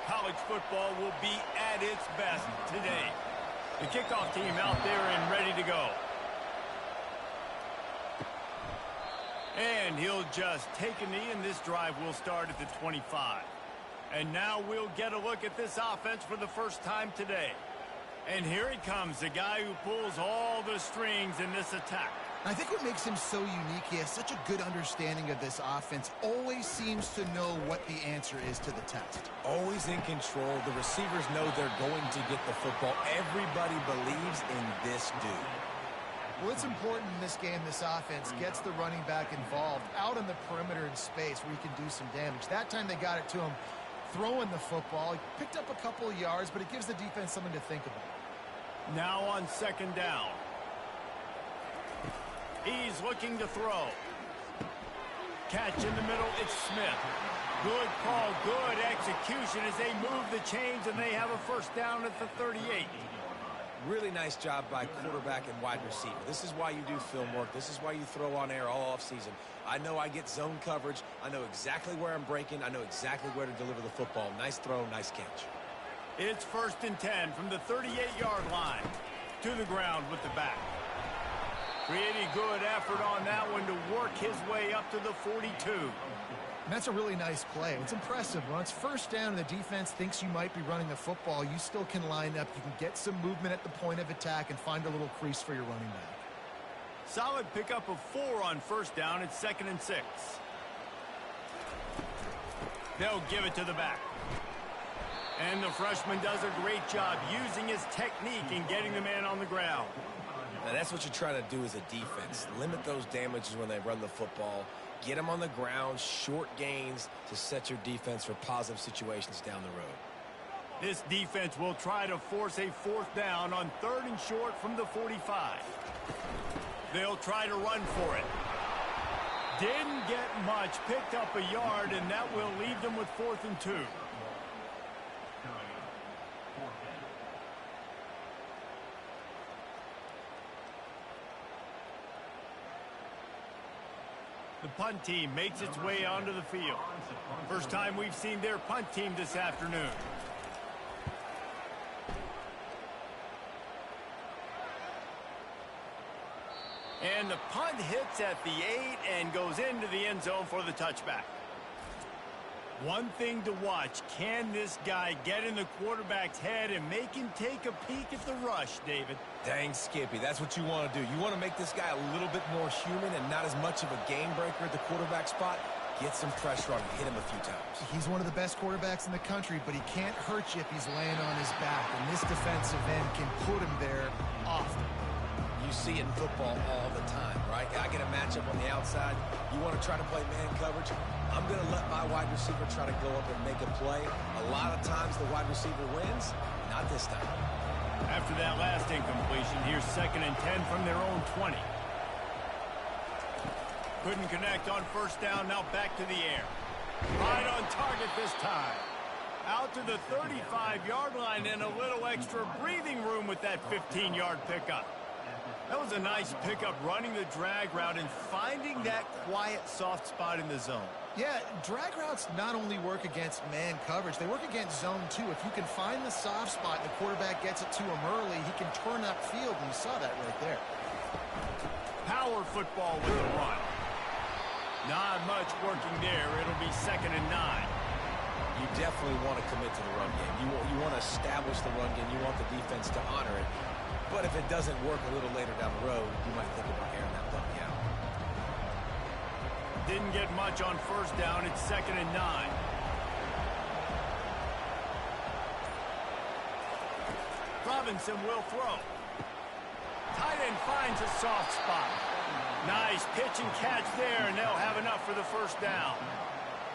College football will be at its best today. The kickoff team out there and ready to go. And he'll just take a knee, and this drive will start at the 25. And now we'll get a look at this offense for the first time today. And here he comes, the guy who pulls all the strings in this attack. I think what makes him so unique, he has such a good understanding of this offense, always seems to know what the answer is to the test. Always in control. The receivers know they're going to get the football. Everybody believes in this dude. Well, it's important in this game, this offense gets the running back involved out on the perimeter in space where he can do some damage. That time they got it to him throwing the football. He picked up a couple of yards, but it gives the defense something to think about. Now on second down. He's looking to throw. Catch in the middle, it's Smith. Good call, good execution as they move the chains, and they have a first down at the 38. Really nice job by quarterback and wide receiver. This is why you do film work. This is why you throw on air all offseason. I know I get zone coverage. I know exactly where I'm breaking. I know exactly where to deliver the football. Nice throw, nice catch. It's 1st and 10 from the 38-yard line. To the ground with the back. Pretty good effort on that one to work his way up to the 42. And that's a really nice play. It's impressive. When it's first down and the defense thinks you might be running the football, you still can line up. You can get some movement at the point of attack and find a little crease for your running back. Solid pickup of 4 on first down. It's 2nd and 6. They'll give it to the back. And the freshman does a great job using his technique and getting the man on the ground. Now, that's what you try to do as a defense. Limit those damages when they run the football. Get them on the ground, short gains to set your defense for positive situations down the road. This defense will try to force a 4th down on 3rd and short from the 45. They'll try to run for it. Didn't get much, picked up a yard, and that will leave them with 4th and 2. The punt team makes its way onto the field. First time we've seen their punt team this afternoon. And the punt hits at the 8 and goes into the end zone for the touchback. One thing to watch, can this guy get in the quarterback's head and make him take a peek at the rush, David? Dang, Skippy, that's what you want to do. You want to make this guy a little bit more human and not as much of a game breaker at the quarterback spot. Get some pressure on him, hit him a few times. He's one of the best quarterbacks in the country, but he can't hurt you if he's laying on his back. And this defensive end can put him there often. You see it in football all the time, right? I get a matchup on the outside. You want to try to play man coverage? I'm going to let my wide receiver try to go up and make a play. A lot of times the wide receiver wins. Not this time. After that last incompletion, here's 2nd and 10 from their own 20. Couldn't connect on first down, now back to the air. Right on target this time. Out to the 35-yard line and a little extra breathing room with that 15-yard pickup. That was a nice pickup, running the drag route and finding that quiet, soft spot in the zone. Yeah, drag routes not only work against man coverage, they work against zone too. If you can find the soft spot and the quarterback gets it to him early, he can turn upfield, and you saw that right there. Power football with the run. Not much working there. It'll be 2nd and 9. You definitely want to commit to the run game. You want to establish the run game. You want the defense to honor it. But if it doesn't work a little later down the road, you might think about airing that puppy out. Didn't get much on first down. It's 2nd and 9. Robinson will throw. Tight end finds a soft spot. Nice pitch and catch there, and they'll have enough for the first down.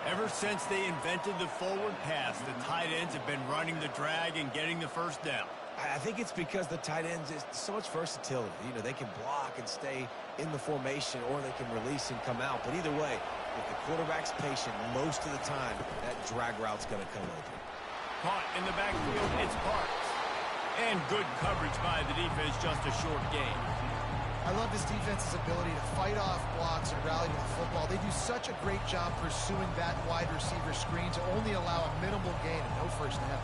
Ever since they invented the forward pass, the tight ends have been running the drag and getting the first down. I think it's because the tight ends is so much versatility. You know, they can block and stay in the formation, or they can release and come out. But either way, if the quarterback's patient most of the time, that drag route's going to come open. Caught in the backfield, it's Parks. And good coverage by the defense, just a short gain. I love this defense's ability to fight off blocks and rally to the football. They do such a great job pursuing that wide receiver screen to only allow a minimal gain and no first down.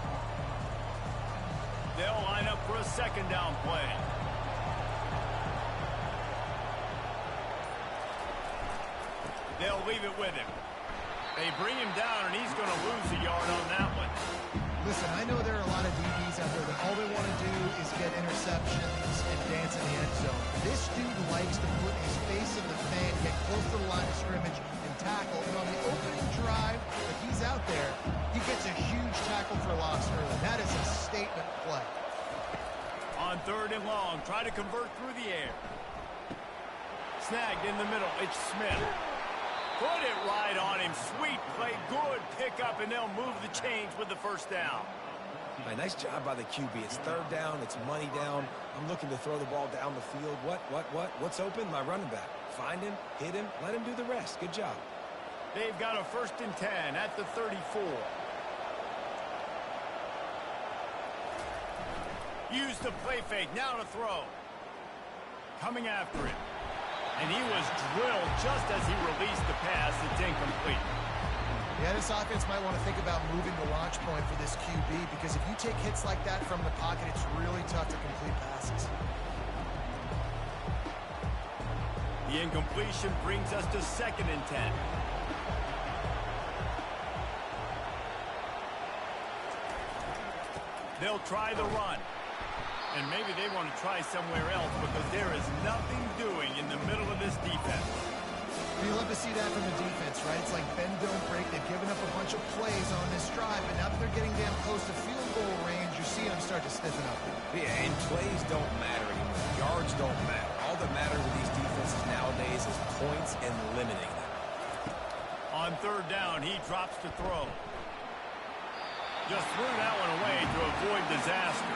They'll line up for a second down play. They'll leave it with him. They bring him down, and he's going to lose a yard on that one. Listen, I know there are a lot of DBs out there that all they want to do is get interceptions and dance in the end zone. This dude likes to put his face in the fan, get close to the line of scrimmage, and tackle. And on the opening drive, if he's out there, he gets a huge tackle for loss early. That is a statement play. On third and long, try to convert through the air. Snagged in the middle. It's Smith. Put it right on him. Sweet play. Good pickup, and they'll move the chains with the first down. Right, nice job by the QB. It's third down. It's money down. I'm looking to throw the ball down the field. What's open? My running back. Find him, hit him, let him do the rest. Good job. They've got a 1st and 10 at the 34. Use the play fake. Now to throw. Coming after him. And he was drilled just as he released the pass. It's incomplete. Yeah, this offense might want to think about moving the launch point for this QB, because if you take hits like that from the pocket, it's really tough to complete passes. The incompletion brings us to 2nd and 10. They'll try the run. And maybe they want to try somewhere else, because there is nothing doing in the middle of this defense. You love to see that from the defense, right? It's like bend, don't break. They've given up a bunch of plays on this drive, but now that they're getting damn close to field goal range, you're seeing them start to stiffen up. Yeah, and plays don't matter anymore. Yards don't matter. All that matters with these defenses nowadays is points and limiting them. On third down, he drops to throw. Just threw that one away to avoid disaster.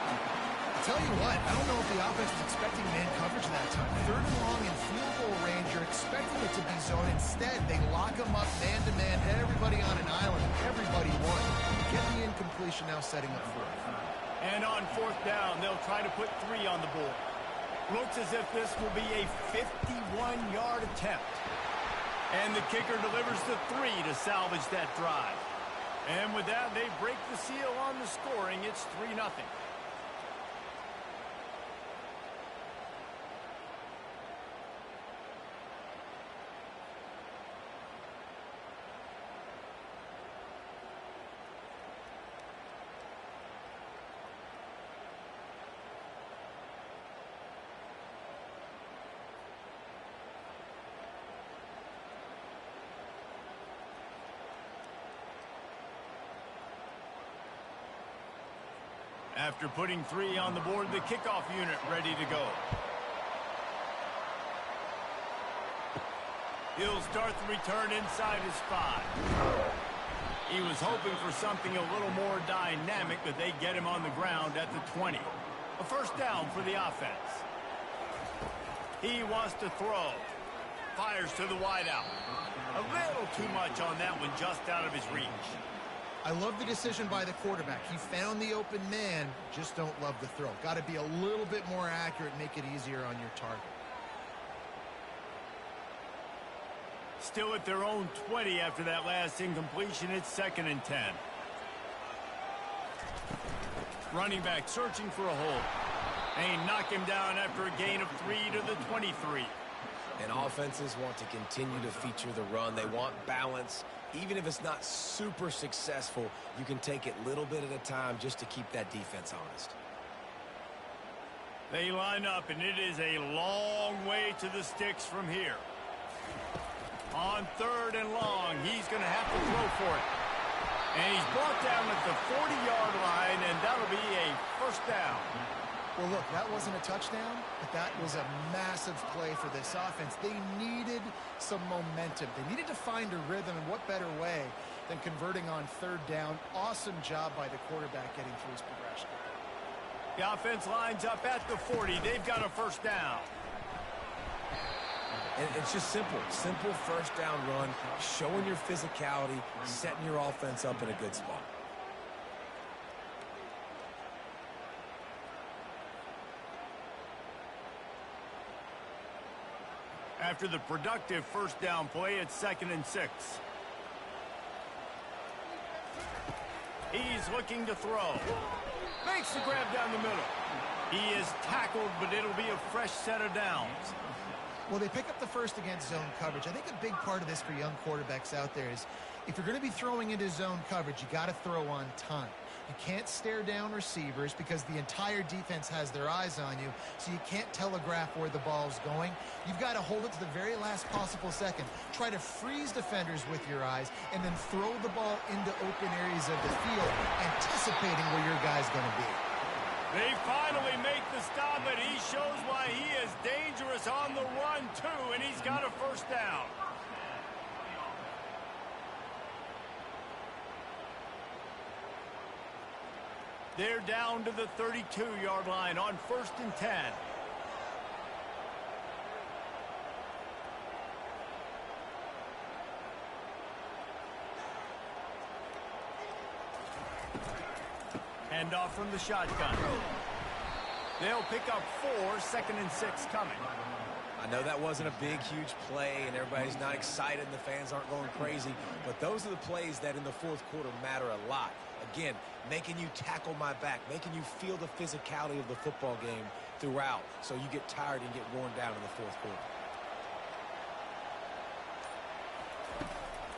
I'll tell you what, I don't know if the offense was expecting man coverage that time. Third and long in field goal range, you're expecting it to be zone. Instead, they lock them up man-to-man, everybody on an island, everybody won. Get the incompletion now, setting up fourth. And on 4th down, they'll try to put 3 on the board. Looks as if this will be a 51-yard attempt. And the kicker delivers the 3 to salvage that drive. And with that, they break the seal on the scoring. It's 3-0. After putting 3 on the board, the kickoff unit ready to go. He'll start the return inside his 5. He was hoping for something a little more dynamic, but they get him on the ground at the 20. A first down for the offense. He wants to throw. Fires to the wideout. A little too much on that one, just out of his reach. I love the decision by the quarterback. He found the open man, just don't love the throw. Got to be a little bit more accurate, make it easier on your target. Still at their own 20 after that last incompletion. It's 2nd and 10. Running back searching for a hole. They knock him down after a gain of 3 to the 23. And offenses want to continue to feature the run. They want balance. Even if it's not super successful, you can take it little bit at a time just to keep that defense honest. They line up, and it is a long way to the sticks from here. On 3rd and long, he's going to have to throw for it. And he's brought down at the 40-yard line, and that'll be a first down. Well, look, that wasn't a touchdown, but that was a massive play for this offense. They needed some momentum. They needed to find a rhythm, and what better way than converting on 3rd down. Awesome job by the quarterback getting through his progression. The offense lines up at the 40. They've got a first down. And it's just simple. Simple first down run, showing your physicality, setting your offense up in a good spot. After the productive first down play, it's 2nd and 6. He's looking to throw. Makes the grab down the middle. He is tackled, but it'll be a fresh set of downs. Well, they pick up the first against zone coverage. I think a big part of this for young quarterbacks out there is if you're going to be throwing into zone coverage, you got to throw on time. You can't stare down receivers because the entire defense has their eyes on you, so you can't telegraph where the ball's going. You've got to hold it to the very last possible second. Try to freeze defenders with your eyes and then throw the ball into open areas of the field, anticipating where your guy's going to be. They finally make the stop, and he shows why he is dangerous on the run, too, and he's got a first down. They're down to the 32-yard line on 1st and 10. Hand off from the shotgun. They'll pick up 4, 2nd and 6 coming. I know that wasn't a big, huge play, and everybody's not excited, and the fans aren't going crazy, but those are the plays that in the fourth quarter matter a lot. Again, making you tackle my back, making you feel the physicality of the football game throughout, so you get tired and get worn down in the fourth quarter.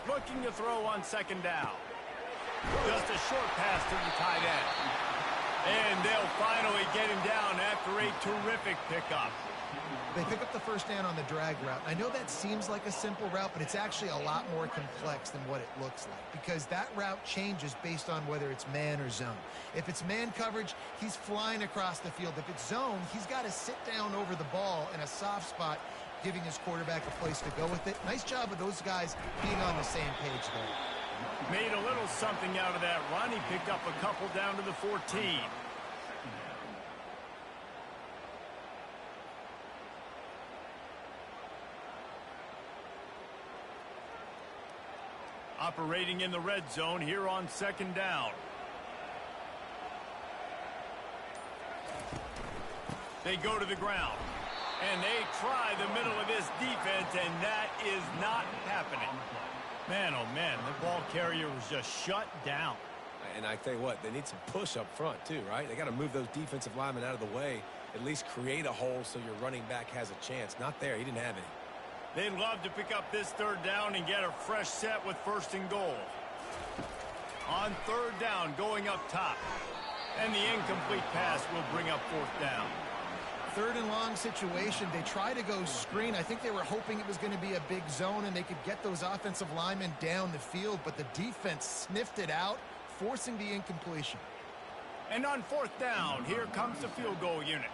Looking to throw on 2nd down. Just a short pass to the tight end. And they'll finally get him down after a terrific pickup. They pick up the first down on the drag route. I know that seems like a simple route, but it's actually a lot more complex than what it looks like because that route changes based on whether it's man or zone. If it's man coverage, he's flying across the field. If it's zone, he's got to sit down over the ball in a soft spot, giving his quarterback a place to go with it. Nice job of those guys being on the same page there. Made a little something out of that run. He picked up a couple down to the 14. Operating in the red zone here on 2nd down. They go to the ground. And they try the middle of this defense, and that is not happening. Man, oh man, the ball carrier was just shut down. And I tell you what, they need some push up front too, right? They got to move those defensive linemen out of the way, at least create a hole so your running back has a chance. Not there. He didn't have any. They'd love to pick up this 3rd down and get a fresh set with 1st and goal. On 3rd down, going up top. And the incomplete pass will bring up 4th down. 3rd and long situation. They try to go screen. I think they were hoping it was going to be a big zone and they could get those offensive linemen down the field, but the defense sniffed it out, forcing the incompletion. And on 4th down, here comes the field goal unit.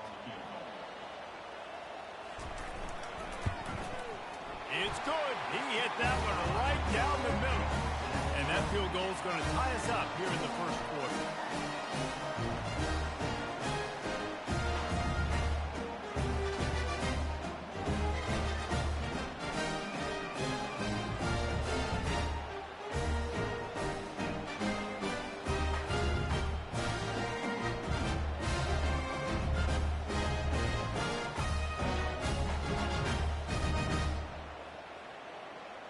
It's good. He hit that one right down the middle. And that field goal is going to tie us up here in the 1st quarter.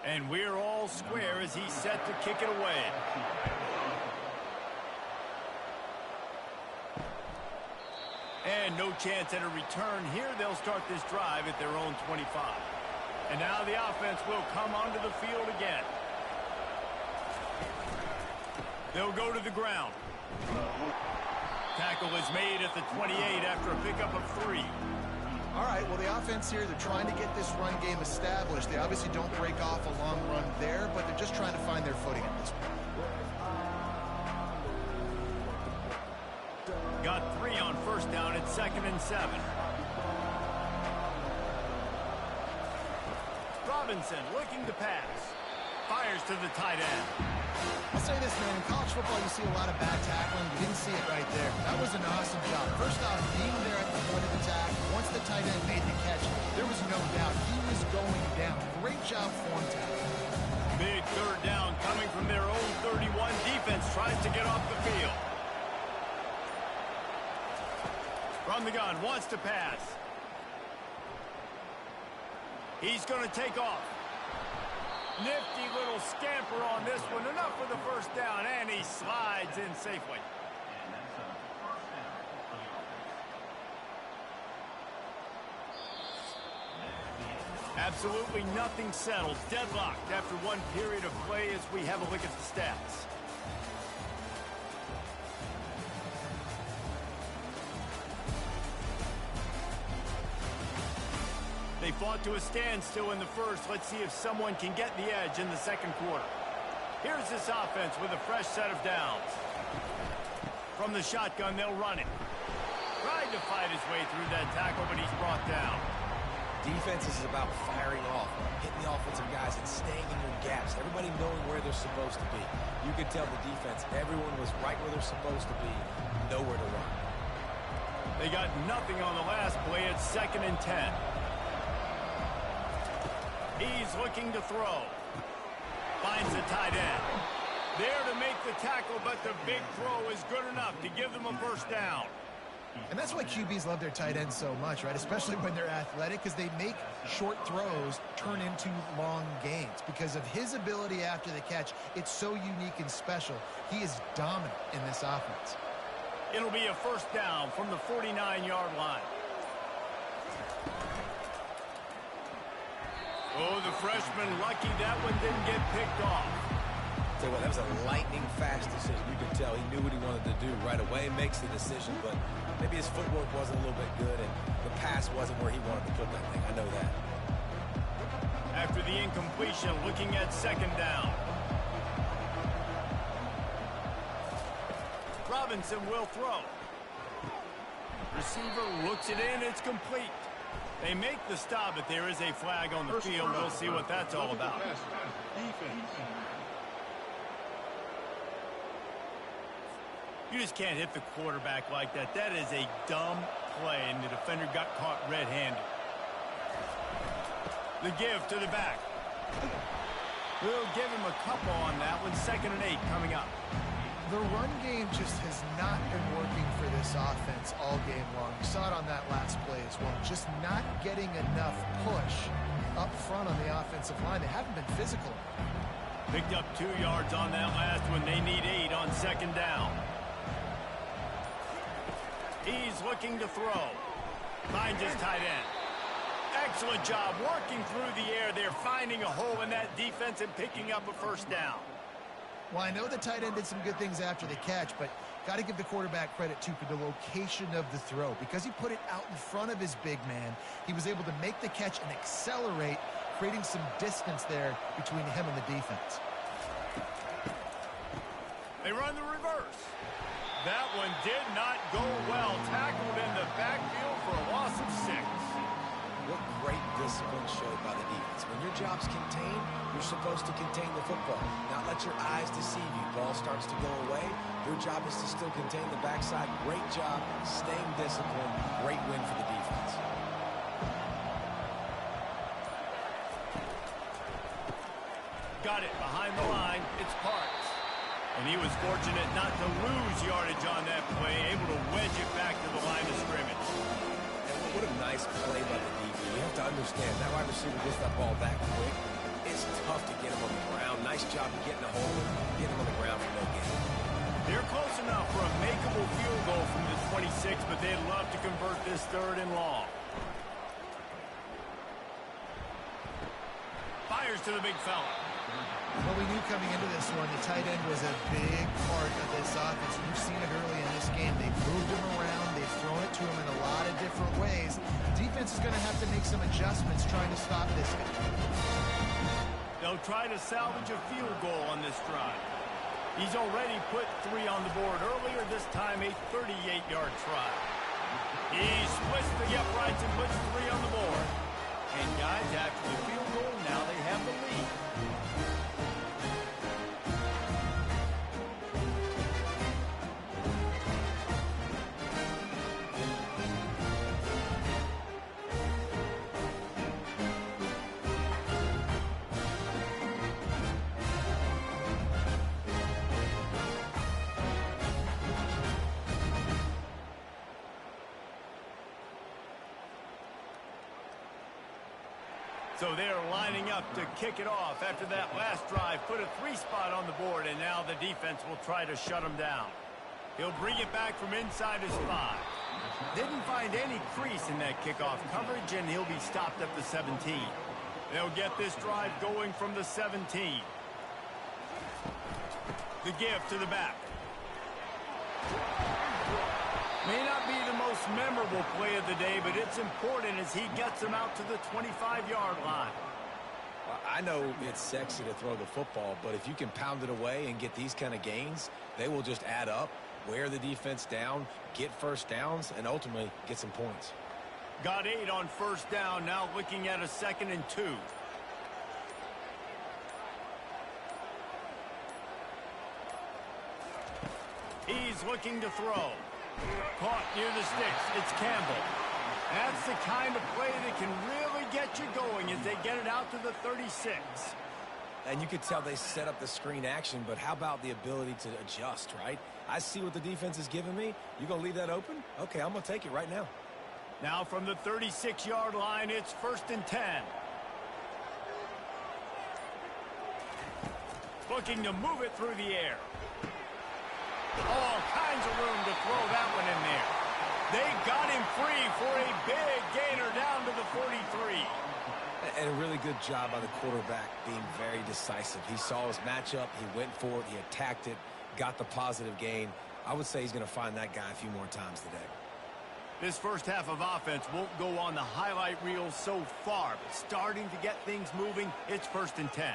And we're all square as he's set to kick it away. And no chance at a return here. They'll start this drive at their own 25. And now the offense will come onto the field again. They'll go to the ground. Tackle is made at the 28 after a pickup of 3. All right, well, the offense here, they're trying to get this run game established. They obviously don't break off a long run there, but they're just trying to find their footing at this point. Got 3 on 1st down at 2nd and 7. Robinson looking to pass. Fires to the tight end. I'll say this, man. In college football, you see a lot of bad tackling. You didn't see it right there. That was an awesome job. First off, being there at the point of the tackle. Once the tight end made the catch, there was no doubt he was going down. Great job form tackling. Big 3rd down coming from their own 31. Defense tries to get off the field. From the gun, wants to pass. He's going to take off. Nifty little scamper on this one. Enough for the first down, and he slides in safely. Absolutely nothing settles. Deadlocked after one period of play as we have a look at the stats. They fought to a standstill in the first. Let's see if someone can get the edge in the second quarter. Here's this offense with a fresh set of downs. From the shotgun, they'll run it. Tried to fight his way through that tackle, but he's brought down. Defense is about firing off, hitting the offensive guys, and staying in your gaps. Everybody knowing where they're supposed to be. You could tell the defense, everyone was right where they're supposed to be, nowhere to run. They got nothing on the last play. It's 2nd and 10. He's looking to throw. Finds the tight end. There to make the tackle, but the big throw is good enough to give them a first down. And that's why QBs love their tight ends so much, right? Especially when they're athletic, because they make short throws turn into long gains. Because of his ability after the catch, it's so unique and special. He is dominant in this offense. It'll be a first down from the 49-yard line. Oh, the freshman lucky that one didn't get picked off. Tell you what, that was a lightning-fast decision. You could tell he knew what he wanted to do right away, makes the decision, but maybe his footwork wasn't a little bit good, and the pass wasn't where he wanted to put that thing. I know that. After the incompletion, looking at 2nd down. Robinson will throw. Receiver looks it in. It's complete. They make the stop, but there is a flag on the field. We'll see what that's all about. You just can't hit the quarterback like that. That is a dumb play, and the defender got caught red-handed. The give to the back. We'll give him a couple on that one. 2nd and 8 coming up. The run game just has not been working for this offense all game long. You saw it on that last play as well. Just not getting enough push up front on the offensive line. They haven't been physical. Picked up 2 yards on that last one. They need 8 on 2nd down. He's looking to throw. Finds his tight end. Excellent job working through the air. They're finding a hole in that defense and picking up a first down. Well, I know the tight end did some good things after the catch, but got to give the quarterback credit, too, for the location of the throw. Because he put it out in front of his big man, he was able to make the catch and accelerate, creating some distance there between him and the defense. They run the reverse. That one did not go well. Tackled in the backfield for a loss of 6. What great discipline showed by the defense. When your job's contained, you're supposed to contain the football. Not let your eyes deceive you. Ball starts to go away. Your job is to still contain the backside. Great job, staying disciplined. Great win for the defense. Got it behind the line. It's Parks. And he was fortunate not to lose yardage on that play, able to wedge it back to the line of scrimmage. And what a nice play by the DB. You have to understand, that wide receiver gets that ball that quick. It's tough to get him on the ground. Nice job of getting a hold of him, getting him on the ground for no gain. They're close enough for a makeable field goal from the 26, but they'd love to convert this 3rd and long. Fires to the big fella. Well, we knew coming into this one, the tight end was a big part of this offense. You've seen it early in this game. They've moved him around. They've thrown it to him in a lot of different ways. The defense is going to have to make some adjustments trying to stop this guy. They'll try to salvage a field goal on this drive. He's already put 3 on the board earlier, this time a 38-yard try. He splits the uprights and puts 3 on the board. And guys, after the field goal, now they have the lead. So they're lining up to kick it off after that last drive. Put a 3 spot on the board, and now the defense will try to shut them down. He'll bring it back from inside his 5. Didn't find any crease in that kickoff coverage, and he'll be stopped at the 17. They'll get this drive going from the 17. The give to the back. May not be the most memorable play of the day, but it's important as he gets them out to the 25-yard line. Well, I know it's sexy to throw the football, but if you can pound it away and get these kind of gains, they will just add up, wear the defense down, get first downs, and ultimately get some points. Got 8 on first down, now looking at a 2nd and 2. He's looking to throw. Caught near the sticks. It's Campbell. That's the kind of play that can really get you going as they get it out to the 36. And you could tell they set up the screen action, but how about the ability to adjust, right? I see what the defense is giving me. You going to leave that open? Okay, I'm going to take it right now. Now from the 36-yard line, it's 1st and 10. Looking to move it through the air. All kinds of room to throw that one in there. They got him free for a big gainer down to the 43. And a really good job by the quarterback being very decisive. He saw his matchup, he went for it, he attacked it, got the positive gain. I would say he's going to find that guy a few more times today. This first half of offense won't go on the highlight reel so far, but starting to get things moving, it's 1st and 10.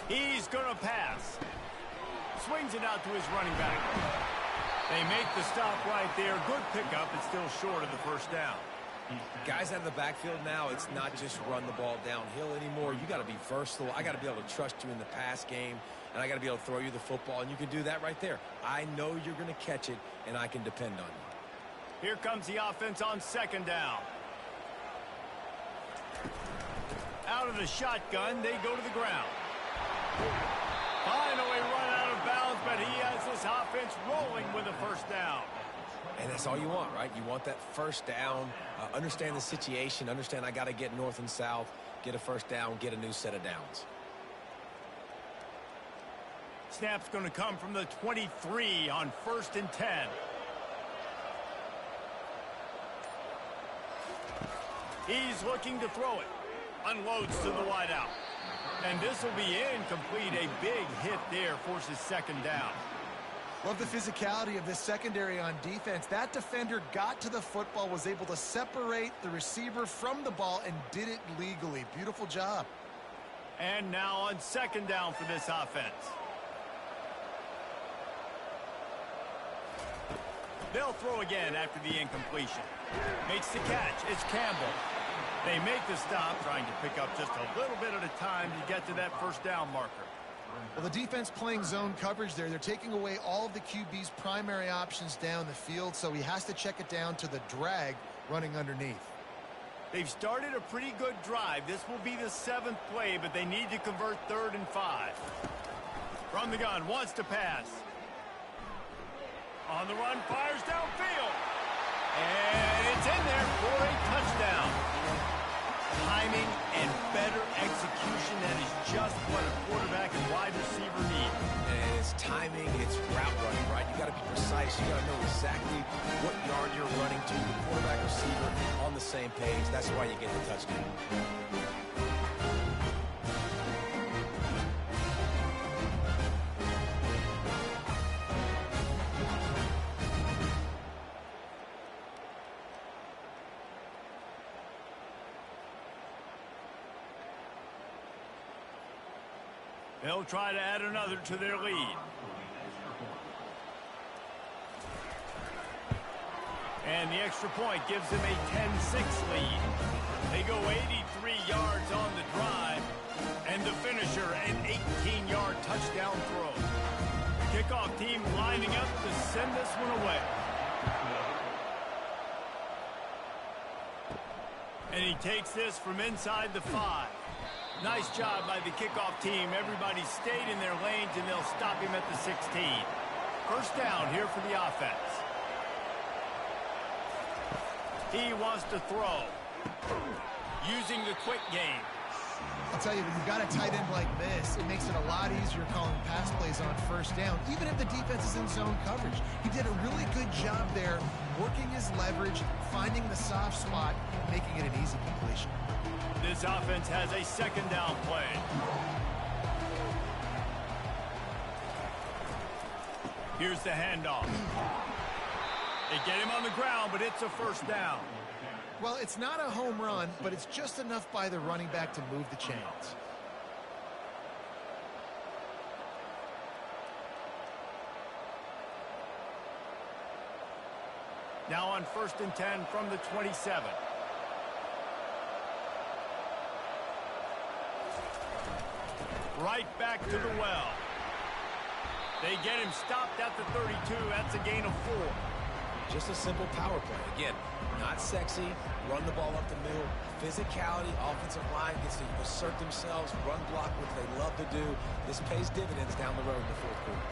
He's going to pass. Swings it out to his running back. They make the stop right there. Good pickup. It's still short of the first down. Guys out of the backfield now, it's not just run the ball downhill anymore. You got to be versatile. I got to be able to trust you in the pass game, and I got to be able to throw you the football, and you can do that right there. I know you're going to catch it, and I can depend on you. Here comes the offense on 2nd down. Out of the shotgun, they go to the ground. Finally run out of bounds, but he has this offense rolling with a first down. And that's all you want, right? You want that first down, understand the situation, understand I got to get north and south, get a first down, get a new set of downs. Snap's going to come from the 23 on 1st and 10. He's looking to throw it. Unloads to the wideout. And this will be incomplete. A big hit there forces 2nd down. Love the physicality of this secondary on defense. That defender got to the football, was able to separate the receiver from the ball, and did it legally. Beautiful job. And now on 2nd down for this offense. They'll throw again after the incompletion. Makes the catch. It's Campbell. They make the stop, trying to pick up just a little bit at a time to get to that first down marker. Well, the defense playing zone coverage there. They're taking away all of the QB's primary options down the field, so he has to check it down to the drag running underneath. They've started a pretty good drive. This will be the 7th play, but they need to convert 3rd and 5. From the gun, wants to pass. On the run, fires downfield. And it's in there for a touchdown. Timing and better execution, that is just what a quarterback and wide receiver need. And it's timing, it's route running, right? You got to be precise. You got to know exactly what yard you're running to. The quarterback, receiver on the same page. That's why you get the touchdown. They'll try to add another to their lead. And the extra point gives them a 10-6 lead. They go 83 yards on the drive. And the finisher, an 18-yard touchdown throw. The kickoff team lining up to send this one away. And he takes this from inside the 5. Nice job by the kickoff team. Everybody stayed in their lanes, and they'll stop him at the 16. First down here for the offense. He wants to throw. using the quick game. I'll tell you, when you've got a tight end like this, it makes it a lot easier calling pass plays on first down, even if the defense is in zone coverage. He did a really good job there, working his leverage, finding the soft spot, and making it an easy completion. This offense has a second down play. Here's the handoff. They get him on the ground, but it's a first down. Well, it's not a home run, but it's just enough by the running back to move the chains. Now on 1st and 10 from the 27. Right back to the well. They get him stopped at the 32. That's a gain of 4. Just a simple power play. Again, not sexy, run the ball up the middle, physicality, offensive line gets to assert themselves, run block, which they love to do. This pays dividends down the road in the fourth quarter.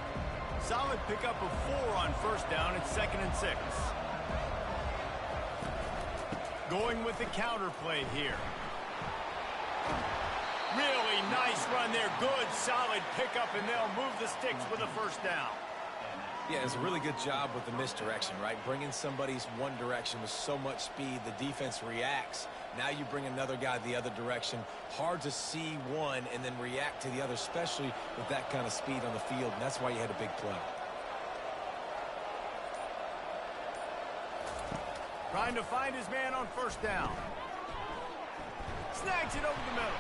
Solid pickup of 4 on first down. It's 2nd and 6. Going with the counter play here. Really nice run there. Good, solid pickup, and they'll move the sticks with a first down. Yeah, it's a really good job with the misdirection, right? Bringing somebody's one direction with so much speed, the defense reacts. Now you bring another guy the other direction. Hard to see one and then react to the other, especially with that kind of speed on the field, and that's why you had a big play. Trying to find his man on first down. Snags it over the middle.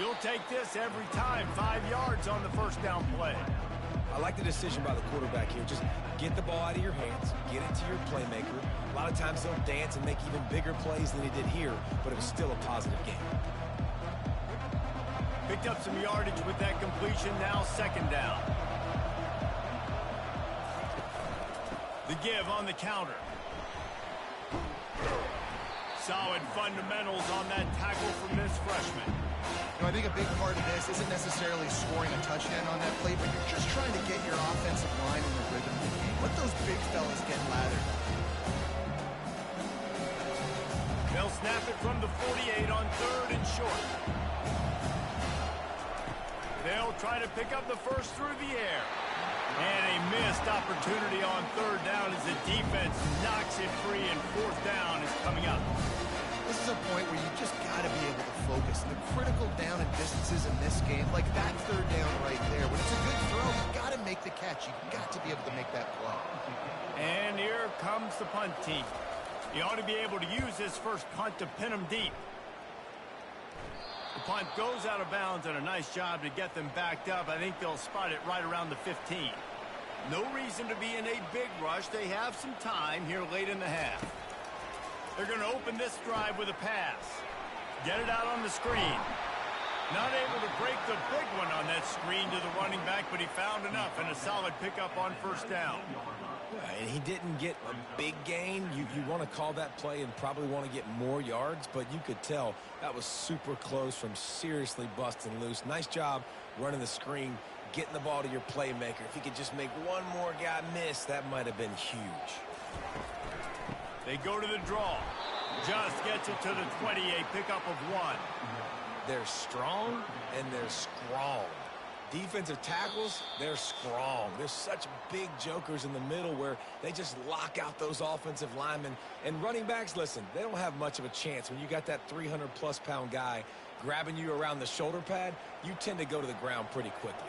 You'll take this every time. 5 yards on the first down play. I like the decision by the quarterback here. Just get the ball out of your hands, get it to your playmaker. A lot of times they'll dance and make even bigger plays than he did here, but it was still a positive game. Picked up some yardage with that completion. Now 2nd down. The give on the counter. Solid fundamentals on that tackle from this freshman. You know, I think a big part of this isn't necessarily scoring a touchdown on that play, but you're just trying to get your offensive line in the rhythm of the game. Let those big fellas get lathered. They'll snap it from the 48 on 3rd and short. They'll try to pick up the first through the air. And a missed opportunity on 3rd down as the defense knocks it free, and 4th down is coming up. This is a point where you just got to be able to focus. The critical down and distances in this game, like that 3rd down right there, when it's a good throw, you got to make the catch. You got to be able to make that play. And here comes the punt team. You ought to be able to use this first punt to pin them deep. The punt goes out of bounds, and a nice job to get them backed up. I think they'll spot it right around the 15. No reason to be in a big rush. They have some time here late in the half. They're going to open this drive with a pass. Get it out on the screen. Not able to break the big one on that screen to the running back, but he found enough and a solid pickup on first down. And he didn't get a big gain. You want to call that play and probably want to get more yards, but you could tell that was super close from seriously busting loose. Nice job running the screen, getting the ball to your playmaker. If he could just make one more guy miss, that might have been huge. They go to the draw. Just gets it to the 20, a pickup of 1. They're strong and they're strong. Defensive tackles, they're strong. There's such big jokers in the middle where they just lock out those offensive linemen. And running backs, listen, they don't have much of a chance. When you got that 300-plus pound guy grabbing you around the shoulder pad, you tend to go to the ground pretty quickly.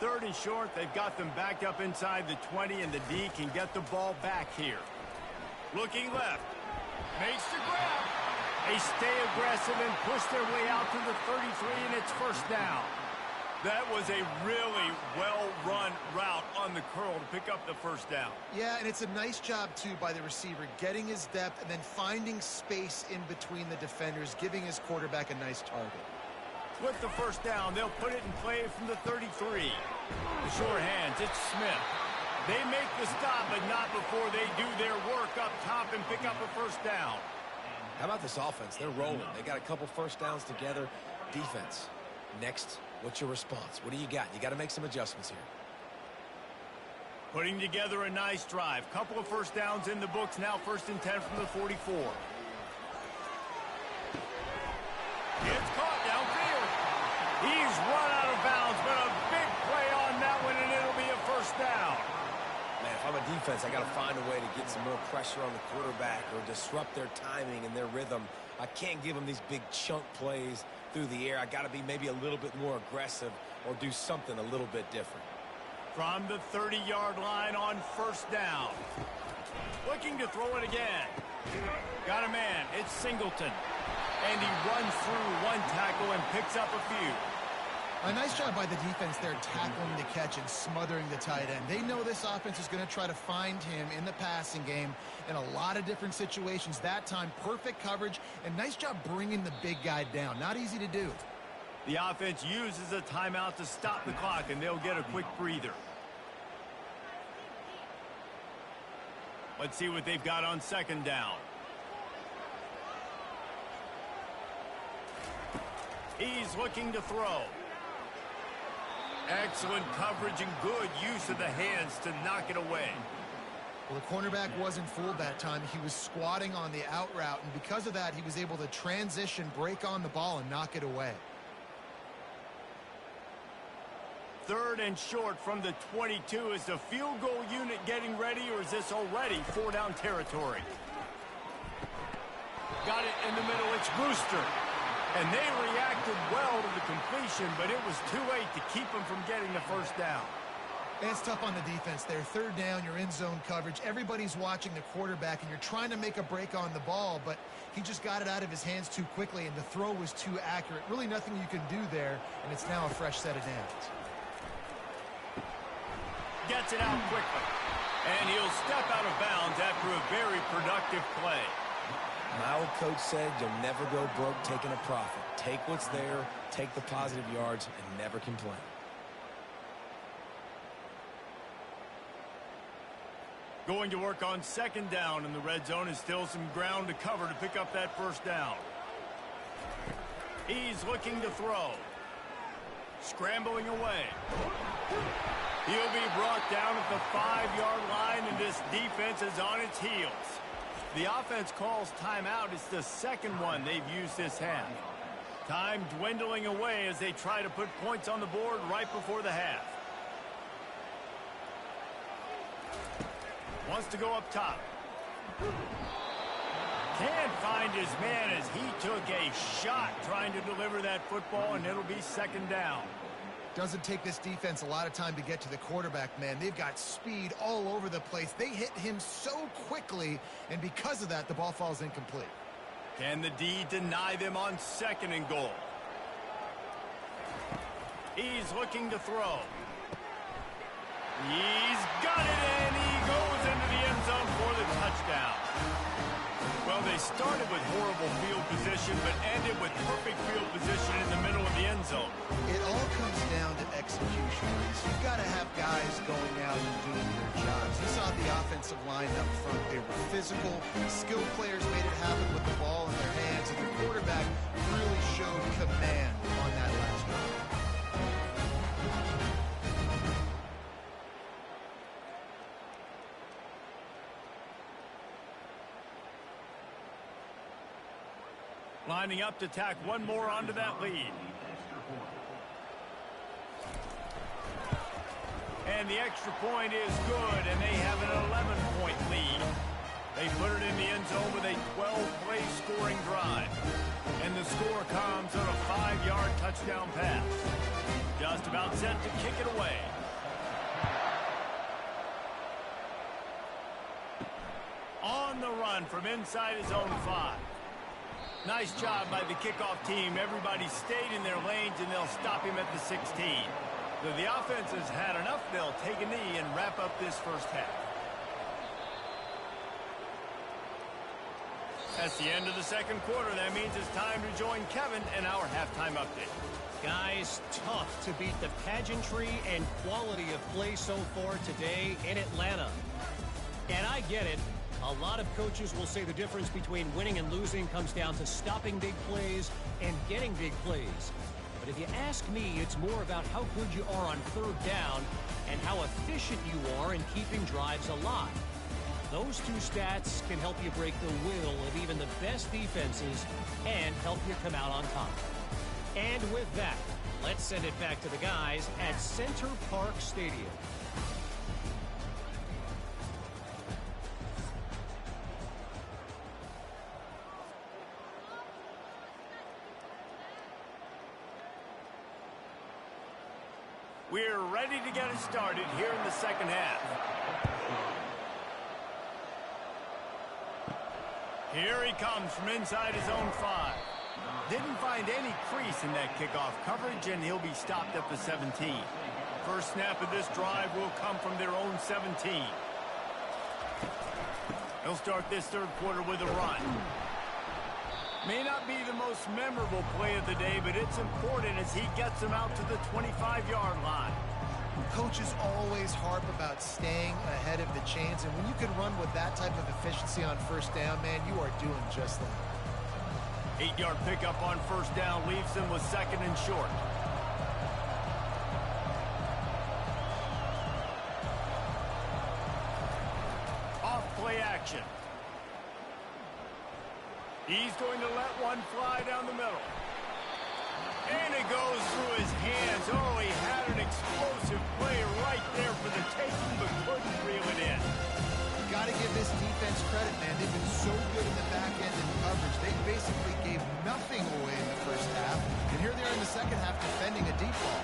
3rd and short, they've got them backed up inside the 20, and the D can get the ball back here. Looking left. Makes the grab. They stay aggressive and push their way out to the 33, and it's first down. That was a really well-run route on the curl to pick up the first down. Yeah, and it's a nice job, too, by the receiver, getting his depth and then finding space in between the defenders, giving his quarterback a nice target. With the first down, they'll put it in play from the 33. The sure hands, it's Smith. They make the stop, but not before they do their work up top and pick up a first down. How about this offense? They're rolling. They got a couple first downs together. Defense. Next, what's your response? What do you got? You got to make some adjustments here. Putting together a nice drive. Couple of first downs in the books. Now 1st and 10 from the 44. defense, I got to find a way to get some more pressure on the quarterback or disrupt their timing and their rhythm. I can't give them these big chunk plays through the air. I got to be maybe a little bit more aggressive or do something a little bit different. From the 30-yard line on first down. Looking to throw it again. Got a man. It's Singleton. And he runs through one tackle and picks up a few. A nice job by the defense there tackling the catch and smothering the tight end. They know this offense is going to try to find him in the passing game in a lot of different situations. That time, perfect coverage, and nice job bringing the big guy down. Not easy to do. The offense uses a timeout to stop the clock, and they'll get a quick breather. Let's see what they've got on second down. He's looking to throw. Excellent coverage and good use of the hands to knock it away. Well, the cornerback wasn't fooled that time. He was squatting on the out route, and because of that, he was able to transition, break on the ball, and knock it away. Third and short from the 22. Is the field goal unit getting ready, or is this already four-down territory? Got it in the middle. It's Brewster. And they reacted well to the completion, but it was too late to keep them from getting the first down. It's tough on the defense there. Third down, you're in zone coverage. Everybody's watching the quarterback, and you're trying to make a break on the ball, but he just got it out of his hands too quickly, and the throw was too accurate. Really nothing you can do there, and it's now a fresh set of downs. Gets it out quickly. And he'll step out of bounds after a very productive play. My old coach said you'll never go broke taking a profit. Take what's there, take the positive yards, and never complain. Going to work on second down in the red zone is still some ground to cover to pick up that first down. He's looking to throw. Scrambling away. He'll be brought down at the 5-yard line, and this defense is on its heels. The offense calls timeout. It's the second one they've used this half. Time dwindling away as they try to put points on the board right before the half. Wants to go up top. Can't find his man as he took a shot trying to deliver that football, and it'll be second down. Doesn't take this defense a lot of time to get to the quarterback, man. They've got speed all over the place. They hit him so quickly, and because of that, the ball falls incomplete. Can the D deny them on second and goal? He's looking to throw. He's got it, and he goes into the end zone for the touchdown. Well, they started with horrible field position, but ended with perfect field position in the middle of the end zone. It all comes down to execution. You've got to have guys going out and doing their jobs. You saw the offensive line up front. They were physical. Skilled players made it happen with the ball in their hands, and the quarterback really showed command on that last drive. Lining up to tack one more onto that lead. And the extra point is good, and they have an 11-point lead. They put it in the end zone with a 12-play scoring drive. And the score comes on a 5-yard touchdown pass. Just about set to kick it away. On the run from inside his own 5. Nice job by the kickoff team. Everybody stayed in their lanes, and they'll stop him at the 16. So the offense has had enough. They'll take a knee and wrap up this first half. That's the end of the second quarter. That means it's time to join Kevin in our halftime update. Guys, tough to beat the pageantry and quality of play so far today in Atlanta. And I get it. A lot of coaches will say the difference between winning and losing comes down to stopping big plays and getting big plays. But if you ask me, it's more about how good you are on third down and how efficient you are in keeping drives alive. Those two stats can help you break the will of even the best defenses and help you come out on top. And with that, let's send it back to the guys at Center Park Stadium. We're ready to get it started here in the second half. Here he comes from inside his own 5. Didn't find any crease in that kickoff coverage, and he'll be stopped at the 17. First snap of this drive will come from their own 17. He'll start this third quarter with a run. May not be the most memorable play of the day, but it's important as he gets them out to the 25-yard line. Coaches always harp about staying ahead of the chains, and when you can run with that type of efficiency on first down, man, you are doing just that. 8-yard pickup on first down leaves them with second and short. Off play action. He's going to let one fly down the middle. And it goes through his hands. Oh, he had an explosive play right there for the taking, but couldn't reel it in. Got to give this defense credit, man. They've been so good in the back end in coverage. They basically gave nothing away in the first half. And here they are in the second half defending a deep ball.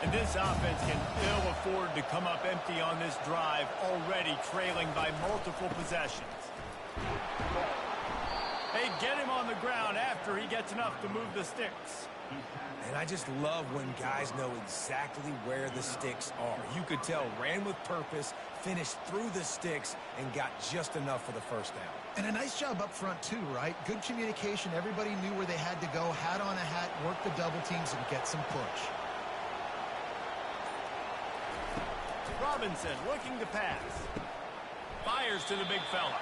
And this offense can ill afford to come up empty on this drive, already trailing by multiple possessions. They get him on the ground after he gets enough to move the sticks. And I just love when guys know exactly where the sticks are. You could tell, ran with purpose, finished through the sticks, and got just enough for the first down. And a nice job up front, too, right? Good communication. Everybody knew where they had to go, hat on a hat, work the double teams, and get some push. Robinson looking to pass. Fires to the big fella.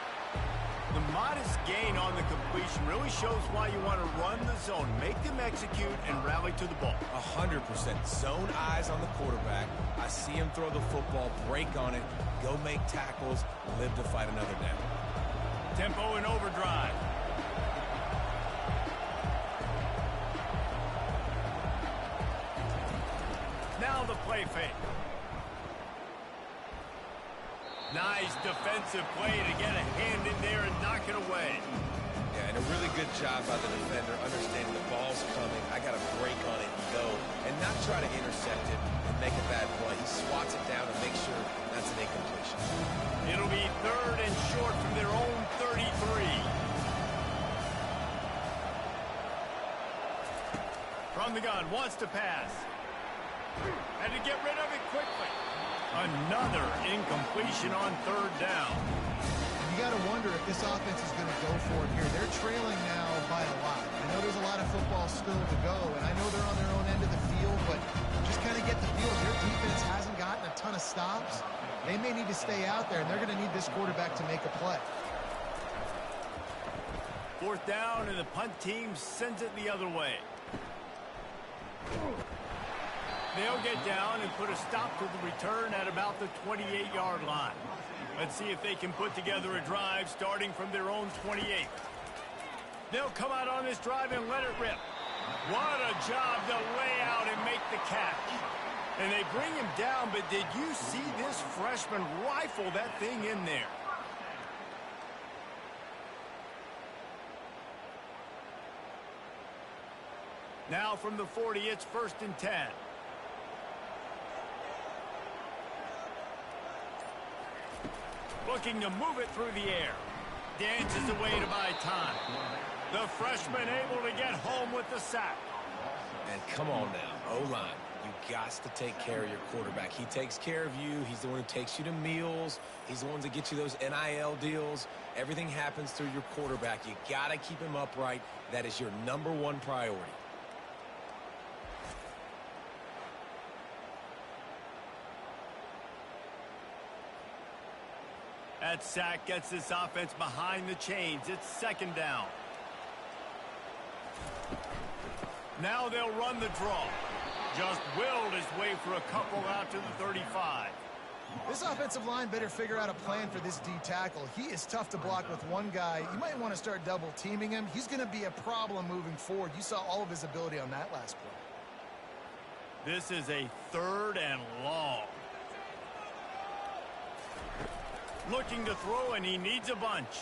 The modest gain on the completion really shows why you want to run the zone, make them execute, and rally to the ball. 100%. Zone eyes on the quarterback. I see him throw the football, break on it, go make tackles, live to fight another down. Tempo and overdrive. Now the play fake. Nice defensive play to get a hand in there and knock it away. Yeah, and a really good job by the defender, understanding the ball's coming. I got to break on it and go, and not try to intercept it and make a bad play. He swats it down and makes sure that's an incompletion. It'll be third and short from their own 33. From the gun, wants to pass. Had to get rid of it quickly. Another incompletion on third down. You got to wonder if this offense is going to go for it here. They're trailing now by a lot. I know there's a lot of football still to go, and I know they're on their own end of the field, but just kind of get the feel. Their defense hasn't gotten a ton of stops. They may need to stay out there, and they're going to need this quarterback to make a play. Fourth down, and the punt team sends it the other way. They'll get down and put a stop to the return at about the 28-yard line. Let's see if they can put together a drive starting from their own 28. They'll come out on this drive and let it rip. What a job to lay out and make the catch. And they bring him down, but did you see this freshman rifle that thing in there? Now from the 40, it's 1st and 10. Looking to move it through the air. Dances away to buy time. The freshman able to get home with the sack. And come on now, O-line. You got to take care of your quarterback. He takes care of you. He's the one who takes you to meals. He's the one that gets you those NIL deals. Everything happens through your quarterback. You got to keep him upright. That is your #1 priority. That sack gets this offense behind the chains. It's 2nd down. Now they'll run the draw. Just willed his way for a couple out to the 35. This offensive line better figure out a plan for this D tackle. He is tough to block with one guy. You might want to start double teaming him. He's going to be a problem moving forward. You saw all of his ability on that last play. This is a 3rd and long. Looking to throw, and he needs a bunch.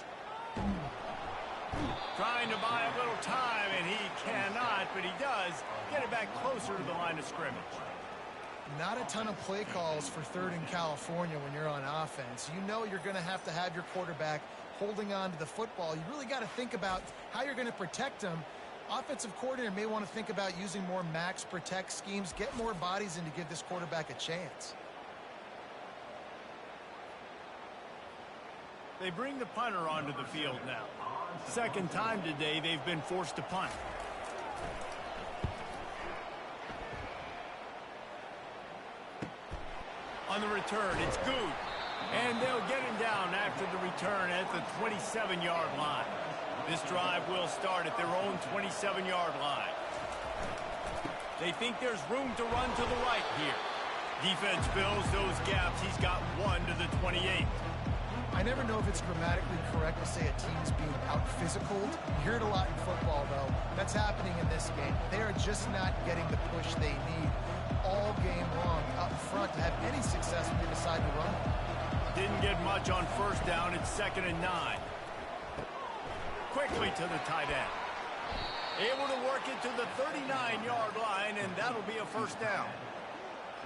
Trying to buy a little time, and he cannot, but he does get it back closer to the line of scrimmage. Not a ton of play calls for third in California when you're on offense. You know you're going to have your quarterback holding on to the football. You really got to think about how you're going to protect him. Offensive coordinator may want to think about using more max protect schemes, get more bodies in to give this quarterback a chance. They bring the punter onto the field now. Second time today they've been forced to punt. On the return, it's good. And they'll get him down after the return at the 27-yard line. This drive will start at their own 27-yard line. They think there's room to run to the right here. Defense fills those gaps. He's got one to the 28. I never know if it's grammatically correct to say a team's being out-physicaled. You hear it a lot in football, though. That's happening in this game. They are just not getting the push they need all game long up front to have any success when they decide to run. Didn't get much on first down. It's 2nd and 9. Quickly to the tight end. Able to work it to the 39-yard line, and that'll be a first down.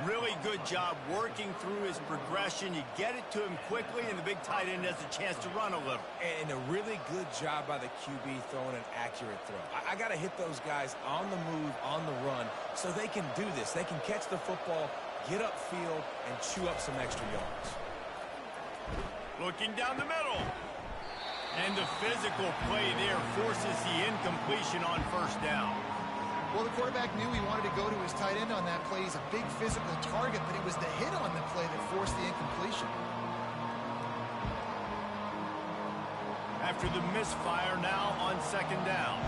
Really good job working through his progression. You get it to him quickly, and the big tight end has a chance to run a little. And a really good job by the QB throwing an accurate throw. I got to hit those guys on the move, on the run, so they can do this. They can catch the football, get upfield, and chew up some extra yards. Looking down the middle. And the physical play there forces the incompletion on first down. Well, the quarterback knew he wanted to go to his tight end on that play. He's a big physical target, but it was the hit on the play that forced the incompletion. After the misfire, now on 2nd down.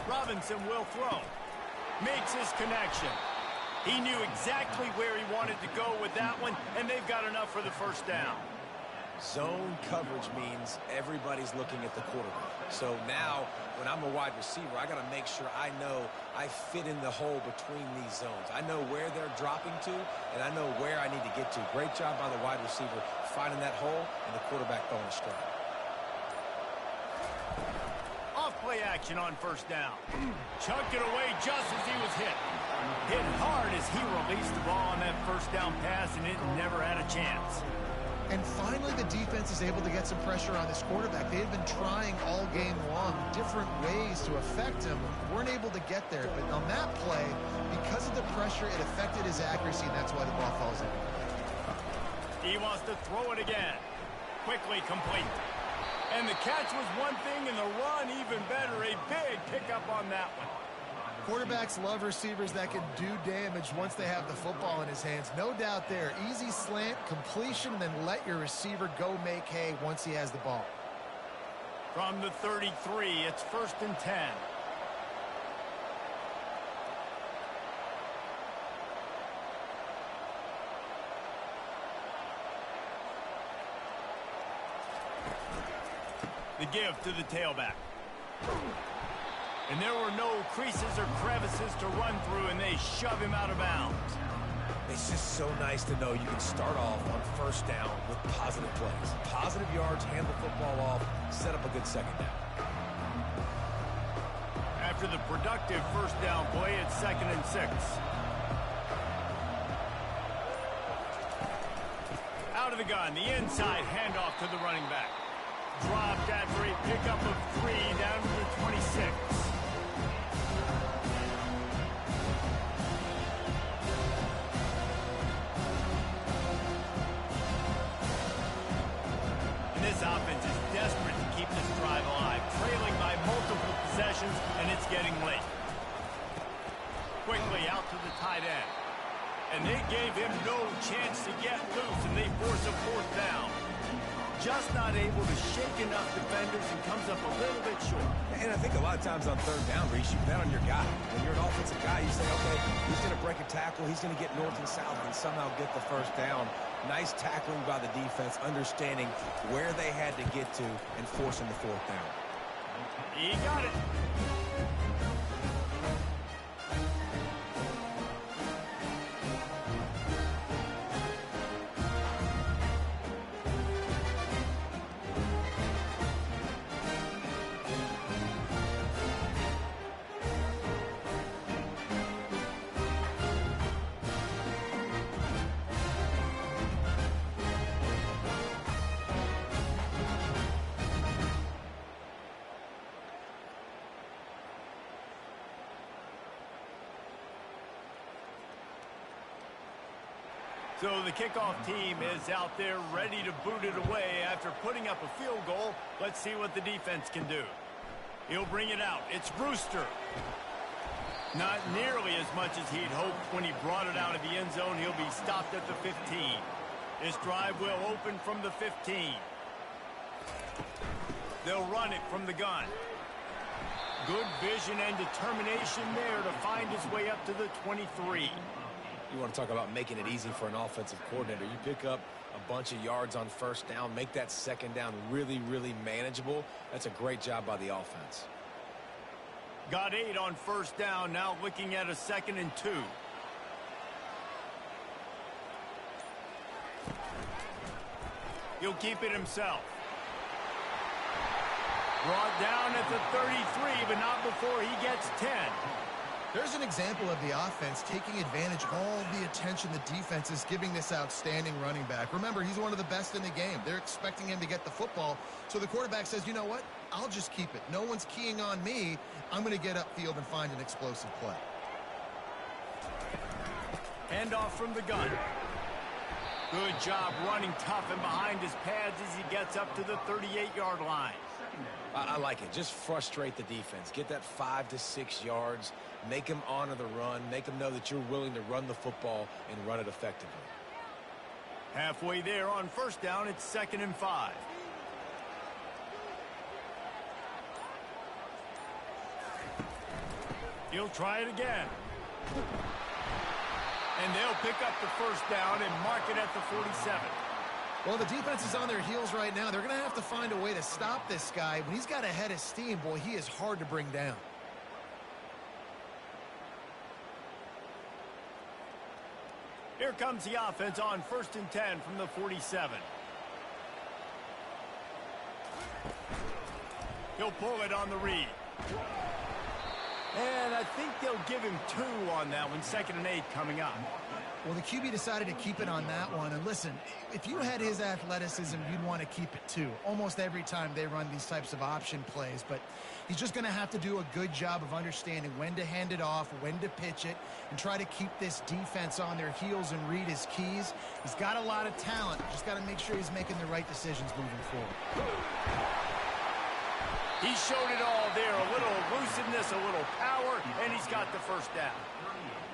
Robinson will throw. Makes his connection. He knew exactly where he wanted to go with that one, and they've got enough for the first down. Zone coverage means everybody's looking at the quarterback. So now, when I'm a wide receiver, I got to make sure I know I fit in the hole between these zones. I know where they're dropping to, and I know where I need to get to. Great job by the wide receiver finding that hole, and the quarterback throwing a strike. Off-play action on first down. Chucked it away just as he was hit. Hit hard as he released the ball on that first down pass, and it never had a chance. And finally, the defense is able to get some pressure on this quarterback. They had been trying all game long different ways to affect him. Weren't able to get there. But on that play, because of the pressure, it affected his accuracy, and that's why the ball falls in. He wants to throw it again. Quickly complete. And the catch was one thing, and the run even better. A big pickup on that one. Quarterbacks love receivers that can do damage once they have the football in his hands. No doubt there. Easy slant, completion, and then let your receiver go make hay once he has the ball. From the 33, it's 1st and 10. The give to the tailback. And there were no creases or crevices to run through, and they shove him out of bounds. It's just so nice to know you can start off on first down with positive plays. Positive yards, hand the football off, set up a good second down. After the productive first down play, it's 2nd and 6. Out of the gun, the inside handoff to the running back. Dropped after a pickup of 3 down to the 26. And this offense is desperate to keep this drive alive, trailing by multiple possessions, and it's getting late. Quickly out to the tight end. And they gave him no chance to get loose, and they force a 4th down. Just not able to shake enough defenders and comes up a little bit short. And I think a lot of times on 3rd down, Reese, you bet on your guy. When you're an offensive guy, you say, okay, he's going to break a tackle, he's going to get north and south and somehow get the first down. Nice tackling by the defense, understanding where they had to get to and forcing the 4th down. He got it. So the kickoff team is out there ready to boot it away after putting up a field goal. Let's see what the defense can do. He'll bring it out. It's Brewster. Not nearly as much as he'd hoped when he brought it out of the end zone. He'll be stopped at the 15. This drive will open from the 15. They'll run it from the gun. Good vision and determination there to find his way up to the 23. You want to talk about making it easy for an offensive coordinator. You pick up a bunch of yards on first down, make that second down really, really manageable. That's a great job by the offense. Got 8 on first down, now looking at a 2nd and 2. He'll keep it himself. Brought down at the 33, but not before he gets 10. There's an example of the offense taking advantage of all the attention the defense is giving this outstanding running back. Remember, he's one of the best in the game. They're expecting him to get the football, so the quarterback says, you know what? I'll just keep it. No one's keying on me. I'm going to get upfield and find an explosive play. Handoff from the gun. Good job running tough and behind his pads as he gets up to the 38-yard line. I like it. Just frustrate the defense. Get that 5 to 6 yards. Make them honor the run. Make them know that you're willing to run the football and run it effectively. Halfway there on first down, it's 2nd and 5. He'll try it again. And they'll pick up the first down and mark it at the 47. Well, the defense is on their heels right now. They're going to have to find a way to stop this guy. When he's got a head of steam, boy, he is hard to bring down. Here comes the offense on 1st and 10 from the 47. He'll pull it on the read. And I think they'll give him 2 on that one. 2nd and 8 coming up. Well, the QB decided to keep it on that one. And listen, if you had his athleticism, you'd want to keep it too. Almost every time they run these types of option plays. But he's just going to have to do a good job of understanding when to hand it off, when to pitch it, and try to keep this defense on their heels and read his keys. He's got a lot of talent. Just got to make sure he's making the right decisions moving forward. He showed it all there. A little elusiveness, a little power, and he's got the first down.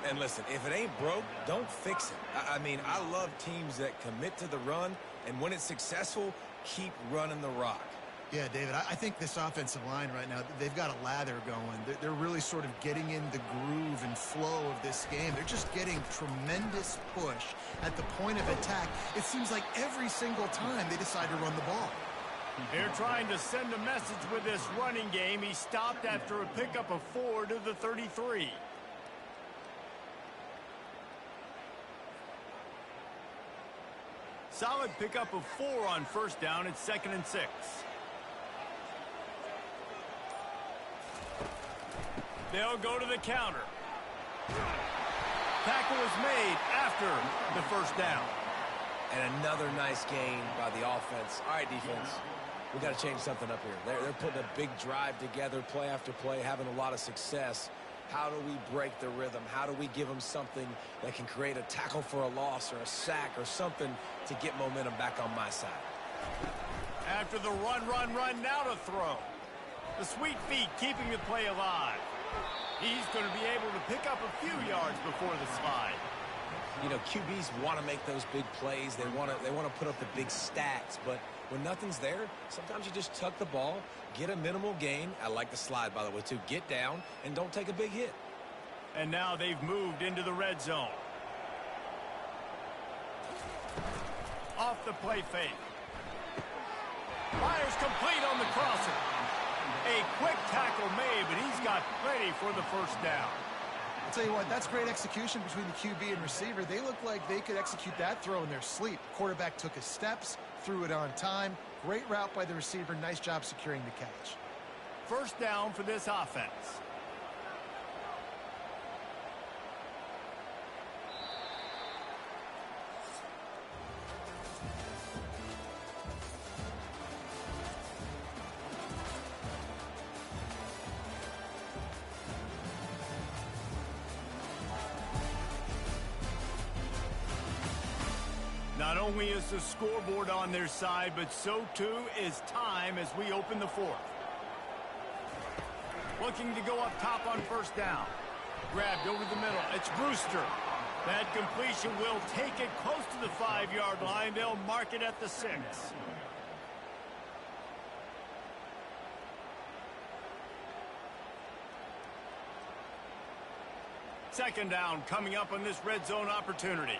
And listen, if it ain't broke, don't fix it. I mean, I love teams that commit to the run, and when it's successful, keep running the rock. Yeah, David, I think this offensive line right now, they've got a lather going. They're really sort of getting in the groove and flow of this game. They're just getting tremendous push at the point of attack. It seems like every single time they decide to run the ball. They're trying to send a message with this running game. He stopped after a pickup of 4 to the 33. Solid pickup of 4 on first down. It's 2nd and 6. They'll go to the counter. Tackle is made after the first down. And another nice gain by the offense. All right, defense, we got to change something up here. They're putting a big drive together, play after play, having a lot of success. How do we break the rhythm? How do we give them something that can create a tackle for a loss or a sack or something to get momentum back on my side? After the run, now to throw. The sweet feet keeping the play alive. He's going to be able to pick up a few yards before the slide. You know, QBs want to make those big plays. They want to put up the big stats. But when nothing's there, sometimes you just tuck the ball, get a minimal gain. I like the slide, by the way, too. Get down and don't take a big hit. And now they've moved into the red zone. Off the play fake. Fires complete on the crosser. A quick tackle made, but he's got plenty for the first down. I'll tell you what, that's great execution between the QB and receiver. They look like they could execute that throw in their sleep. Quarterback took his steps, threw it on time. Great route by the receiver. Nice job securing the catch. First down for this offense. Not only is the scoreboard on their side, but so too is time as we open the fourth. Looking to go up top on first down. Grabbed over the middle. It's Brewster. That completion will take it close to the 5-yard line. They'll mark it at the 6. Second down coming up on this red zone opportunity.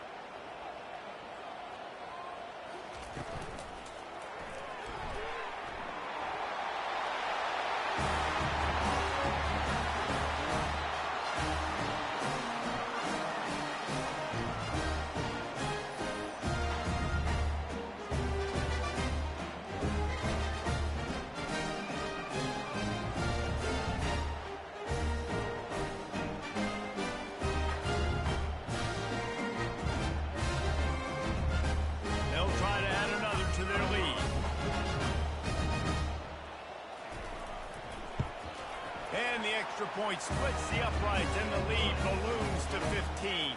Point splits the uprights and the lead balloons to 15.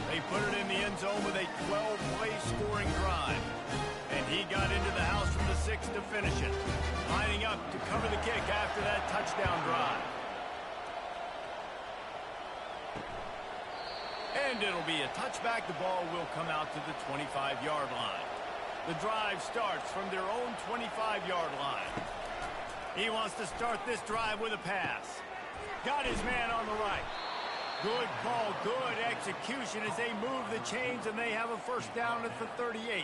They put it in the end zone with a 12-play scoring drive. And he got into the house from the 6 to finish it. Lining up to cover the kick after that touchdown drive. And it'll be a touchback. The ball will come out to the 25-yard line. The drive starts from their own 25-yard line. He wants to start this drive with a pass. Got his man on the right. Good call, good execution as they move the chains, and they have a first down at the 38.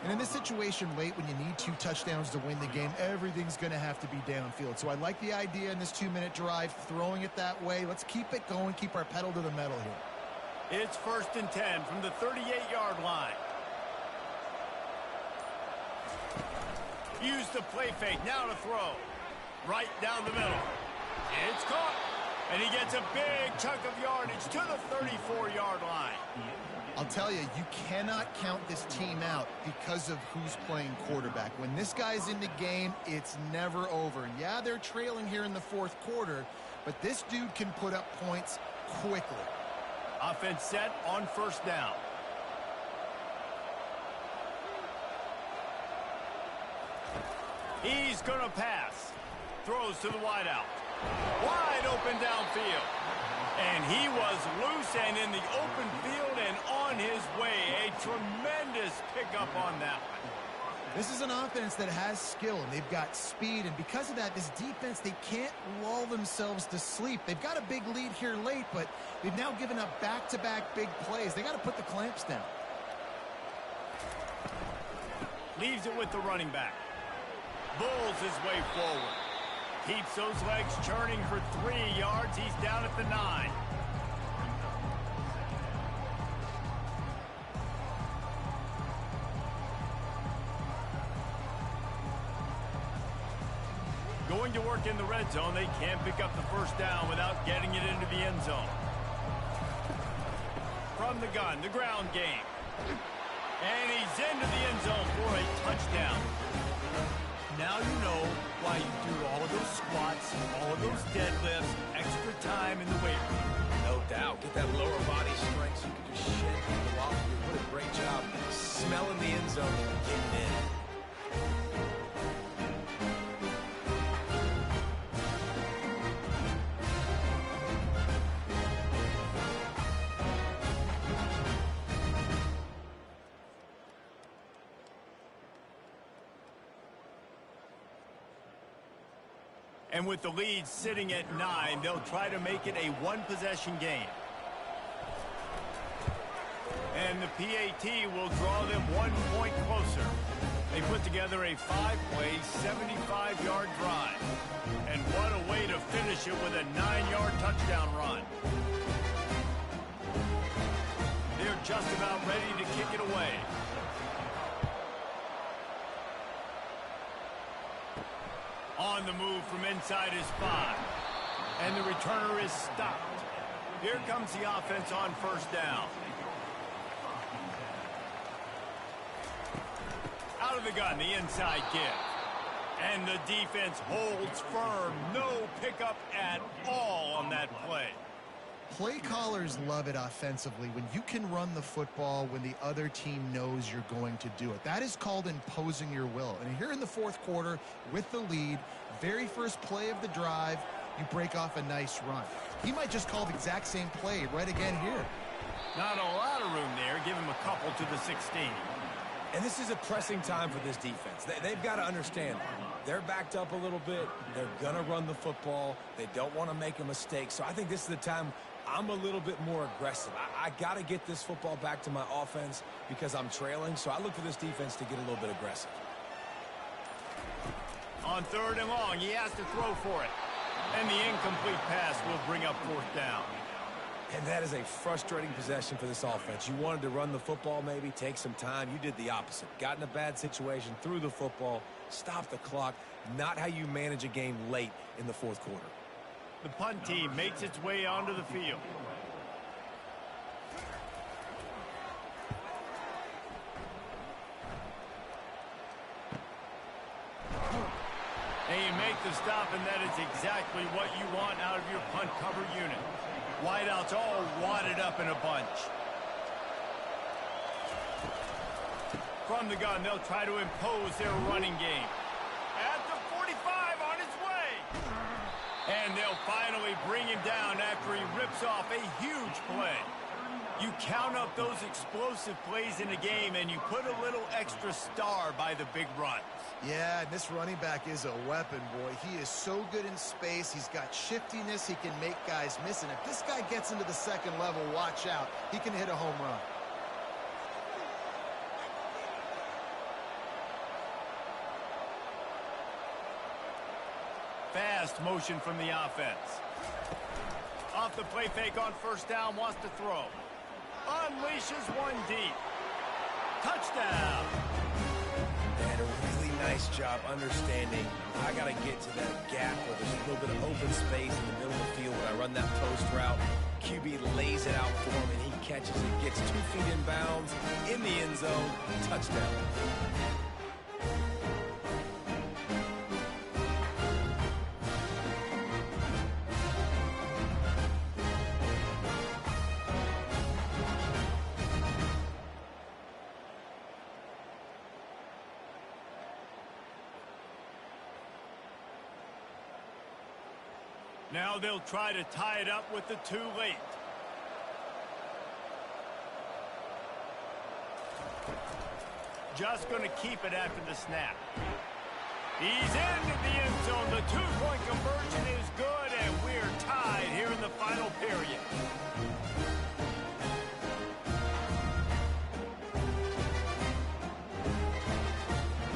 And in this situation late when you need 2 touchdowns to win the game, everything's going to have to be downfield. So I like the idea in this 2-minute drive, throwing it that way. Let's keep it going, keep our pedal to the metal here. It's 1st and 10 from the 38-yard line. Use the play fake, now to throw. Right down the middle. It's caught, and he gets a big chunk of yardage to the 34-yard line. I'll tell you, you cannot count this team out because of who's playing quarterback. When this guy's in the game, it's never over. And yeah, they're trailing here in the 4th quarter, but this dude can put up points quickly. Offense set on first down. He's going to pass. Throws to the wideout. Wide open downfield. And he was loose and in the open field and on his way. A tremendous pickup on that one. This is an offense that has skill, and they've got speed. And because of that, this defense, they can't lull themselves to sleep. They've got a big lead here late, but they've now given up back-to-back big plays. They got to put the clamps down. Leaves it with the running back. Bulls his way forward. Keeps those legs churning for 3 yards. He's down at the 9. Going to work in the red zone. They can't pick up the first down without getting it into the end zone. From the gun, the ground game. And he's into the end zone for a touchdown. Now you know why you do all of those squats, all of those deadlifts, extra time in the weight room. No doubt. Get that lower body strength so you can just shed people off of you. What a great job smelling the end zone and getting in. And with the lead sitting at 9, they'll try to make it a one-possession game. And the PAT will draw them 1 point closer. They put together a 5-play, 75-yard drive. And what a way to finish it with a 9-yard touchdown run. They're just about ready to kick it away. On the move from inside his 5. And the returner is stopped. Here comes the offense on first down. Out of the gun, the inside give. And the defense holds firm. No pickup at all on that play. Play callers love it offensively when you can run the football when the other team knows you're going to do it. That is called imposing your will. And here in the fourth quarter with the lead, very first play of the drive, you break off a nice run. He might just call the exact same play right again here. Not a lot of room there. Give him a couple to the 16. And this is a pressing time for this defense. They've got to understand, they're backed up a little bit. They're going to run the football. They don't want to make a mistake. So I think this is the time I'm a little bit more aggressive. I got to get this football back to my offense because I'm trailing. So I look for this defense to get a little bit aggressive. On 3rd and long, he has to throw for it. And the incomplete pass will bring up 4th down. And that is a frustrating possession for this offense. You wanted to run the football, maybe take some time. You did the opposite. Got in a bad situation, threw the football, stopped the clock. Not how you manage a game late in the fourth quarter. The punt team makes its way onto the field. And you make the stop, and that is exactly what you want out of your punt cover unit. Wideouts all wadded up in a bunch. From the gun, they'll try to impose their running game. At the 45, on his way. And they'll finally bring him down after he rips off a huge play. You count up those explosive plays in a game, and you put a little extra star by the big runs. Yeah, and this running back is a weapon, boy. He is so good in space. He's got shiftiness. He can make guys miss. And if this guy gets into the second level, watch out. He can hit a home run. Fast motion from the offense. Off the play fake on 1st down, wants to throw. Unleashes one deep. Touchdown. And a really nice job understanding I got to get to that gap where there's a little bit of open space in the middle of the field when I run that post route. QB lays it out for him, and he catches it, gets 2 feet in bounds, in the end zone, touchdown. Now they'll try to tie it up with the 2 late. Just going to keep it after the snap. He's into the end zone. The 2-point conversion is good, and we're tied here in the final period.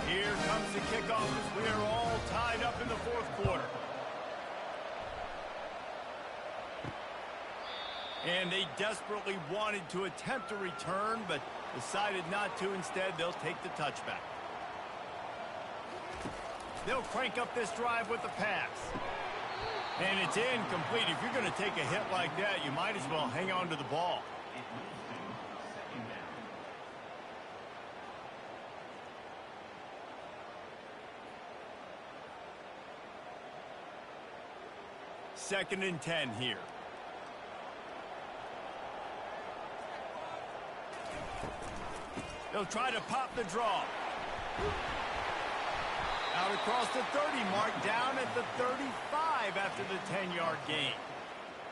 Here comes the kickoff as we are all tied up in the fourth quarter. And they desperately wanted to attempt a return, but decided not to. Instead, they'll take the touchback. They'll crank up this drive with the pass. And it's incomplete. If you're going to take a hit like that, you might as well hang on to the ball. Second and 10 here. They'll try to pop the draw. Out across the 30 mark, down at the 35 after the 10-yard gain.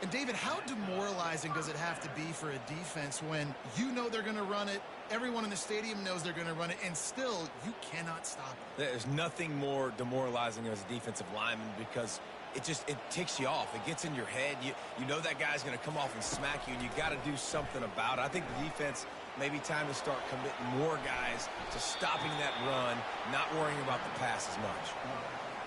And David, how demoralizing does it have to be for a defense when you know they're going to run it, everyone in the stadium knows they're going to run it, and still you cannot stop it? There's nothing more demoralizing as a defensive lineman because it ticks you off. It gets in your head. You know that guy's going to come off and smack you, and you got to do something about it. I think the defense maybe time to start committing more guys to stopping that run, not worrying about the pass as much.